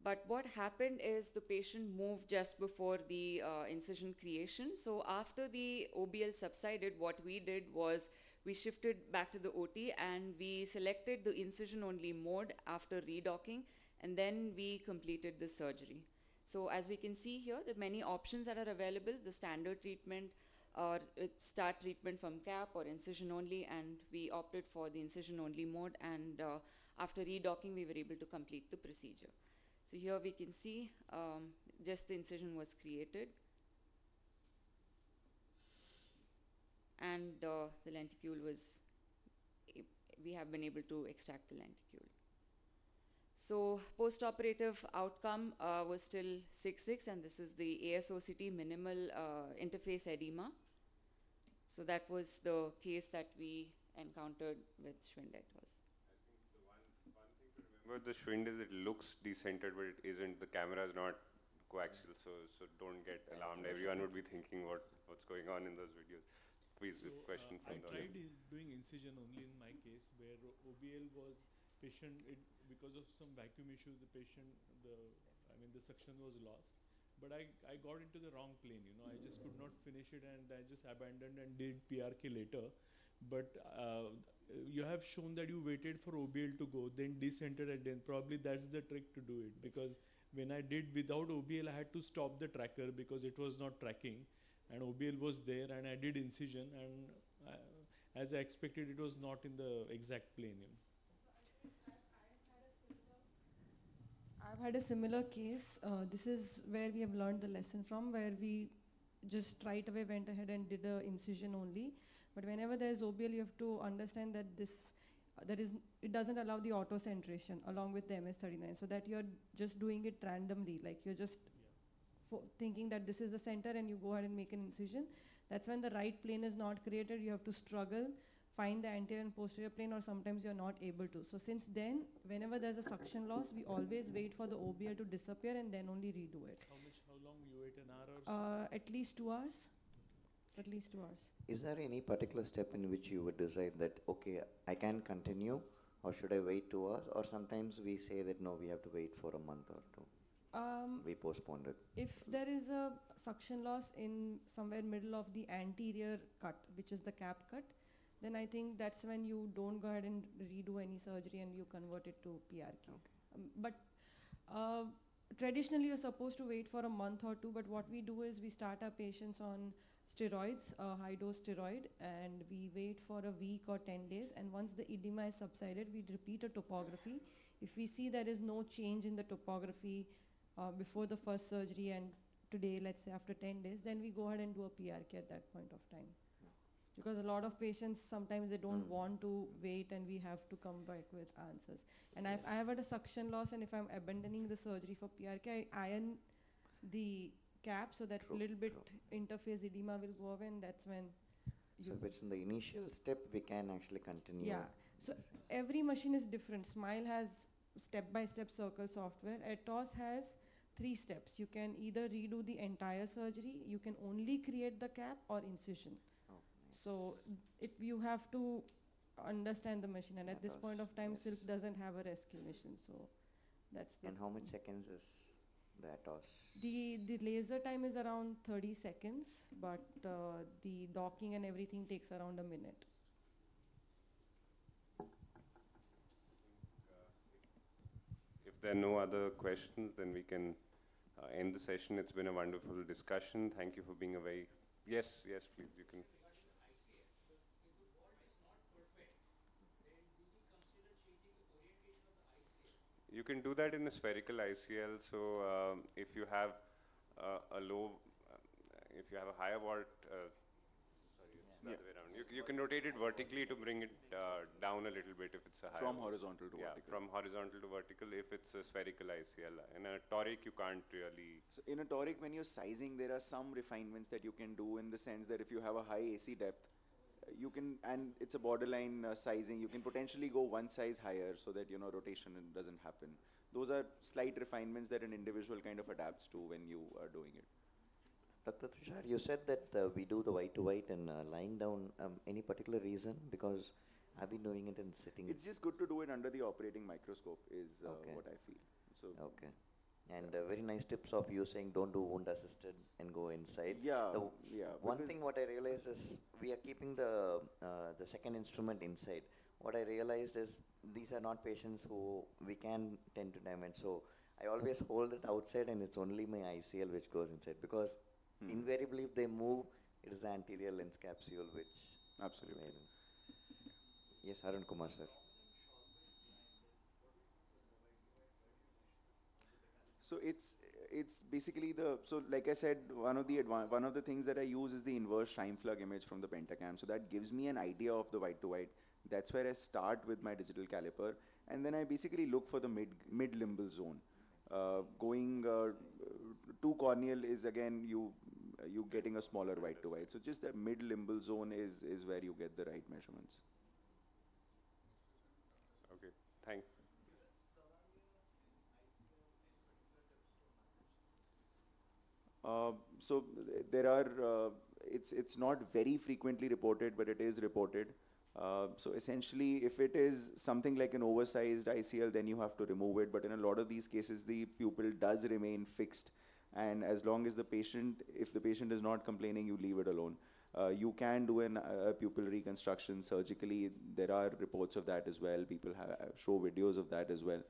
But what happened is the patient moved just before the incision creation. So after the OBL subsided, what we did was we shifted back to the OT and we selected the incision-only mode after redocking, and then we completed the surgery. So as we can see here, there are many options that are available. The standard treatment or start treatment from cap or incision-only, and we opted for the incision-only mode, and after redocking, we were able to complete the procedure. So here we can see just the incision was created, and the lenticule was, we have been able to extract the lenticule. So post-operative outcome was still 6/6, and this is the ASOCT minimal interface edema. So that was the case that we encountered with Schwind AIOS. But the Schwind is, it looks decentered, but it isn't. The camera is not coaxial, so don't get alarmed. Everyone would be thinking what's going on in those videos. Please, So, question from I the tried doing incision only in my case, where OBL was patient, because of some vacuum issue, the suction was lost. But I got into the wrong plane, I just could not finish it, and I just abandoned and did PRK later. But you have shown that you waited for OBL to go, then decentered, and then probably that's the trick to do it. Because when I did without OBL, I had to stop the tracker because it was not tracking, and OBL was there, and I did incision, and as I expected, it was not in the exact plane. I've had a similar case. This is where we have learned the lesson from, where we just right away went ahead and did a incision only. But whenever there is OBL, you have to understand that it doesn't allow the auto centration along with the MS-39, so that you're just doing it randomly, like you're just thinking that this is the center and you go ahead and make an incision. That's when the right plane is not created. You have to struggle, find the anterior and posterior plane, or sometimes you're not able to. So since then, whenever there's a suction loss, we always wait for the OBL to disappear and then only redo it. How long you wait, an hour or so? At least 2 hours. At least 2 hours. Is there any particular step in which you would decide that, okay, I can continue, or should I wait 2 hours? Or sometimes we say that, no, we have to wait for a month or two. We postponed it. If there is a suction loss in somewhere middle of the anterior cut, which is the cap cut, then I think that's when you don't go ahead and redo any surgery and you convert it to PRK. Okay. But traditionally you're supposed to wait for a month or two, but what we do is we start our patients on steroids, high dose steroid, and we wait for a week or 10 days, and once the edema is subsided, we repeat a topography. If we see there is no change in the topography before the first surgery and today, let's say after 10 days, then we go ahead and do a PRK at that point of time. Because a lot of patients, sometimes they don't want to wait and we have to come back with answers. And I have had a suction loss, and if I'm abandoning the surgery for PRK, I iron the cap so that little bit interface edema will go away, and that's when So if it's in the initial step, we can actually continue. Yeah. So every machine is different. Smile has step-by-step circle software. AIOS has 3 steps. You can either redo the entire surgery, you can only create the cap, or incision. Oh, nice. So you have to understand the machine, and at this point of time, Silk doesn't have a rescue mission. So that's the. And how much seconds is the AIOS? The laser time is around 30 seconds, but the docking and everything takes around a minute. If there are no other questions, then we can end the session. It's been a wonderful discussion. Thank you for being a very... Yes, please, you can. You can do that in a spherical ICL. So if you have a higher watt, sorry, it's the other way around. You can rotate it vertically to bring it down a little bit if it's a higher. From horizontal to vertical. From horizontal to vertical if it's a spherical ICL. In a toric, you can't really. So in a toric, when you're sizing, there are some refinements that you can do, in the sense that if you have a high AC depth, you can, and it's a borderline sizing, you can potentially go one size higher so that, rotation doesn't happen. Those are slight refinements that an individual kind of adapts to when you are doing it. Dr. Tushar, you said that we do the white to white and lying down. Any particular reason? Because I've been doing it in sitting. It's just good to do it under the operating microscope is what I feel. So okay. And very nice tips of you saying don't do wound assisted and go inside. Yeah, One thing what I realized is we are keeping the second instrument inside. What I realized is these are not patients who we can tend to damage. So I always hold it outside, and it's only my ICL which goes inside, because invariably if they move, it is the anterior lens capsule which. Absolutely. Yes, Arun Kumar sir. So it's basically so like I said, one of the things that I use is the inverse Scheimpflug image from the Pentacam. So that gives me an idea of the white to white. That's where I start with my digital caliper, and then I basically look for the mid limbal zone. Going too corneal is again you getting a smaller white to white. So just the mid limbal zone is where you get the right measurements. Okay, thanks. So there are, it's not very frequently reported, but it is reported. So essentially, if it is something like an oversized ICL, then you have to remove it. But in a lot of these cases, the pupil does remain fixed. And as long as if the patient is not complaining, you leave it alone. You can do a pupil reconstruction surgically. There are reports of that as well. People show videos of that as well.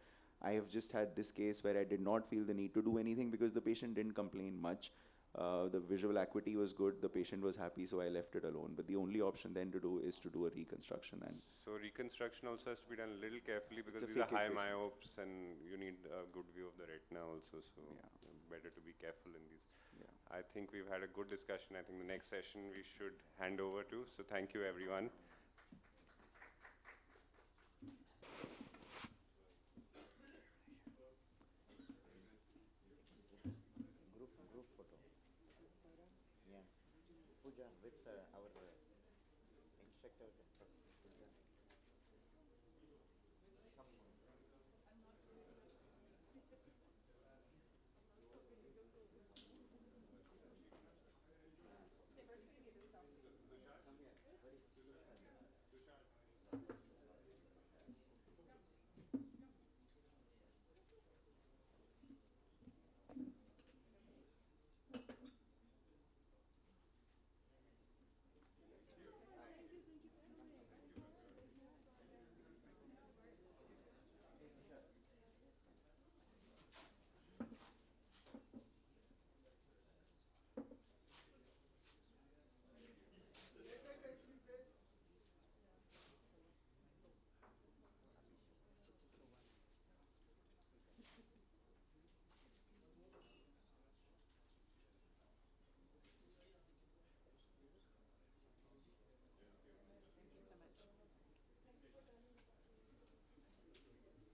I have just had this case where I did not feel the need to do anything because the patient didn't complain much. The visual acuity was good, the patient was happy, so I left it alone. But the only option then to do is to do a reconstruction. And so reconstruction also has to be done a little carefully because It's a these are high phakic patient. myopes and you need a good view of the retina also. So better to be careful in these. Yeah. I think we've had a good discussion. I think the next session we should hand over to. So thank you everyone. Group photo. Yeah. Pooja with our instructor. Pooja. Come on. Come here. Ready?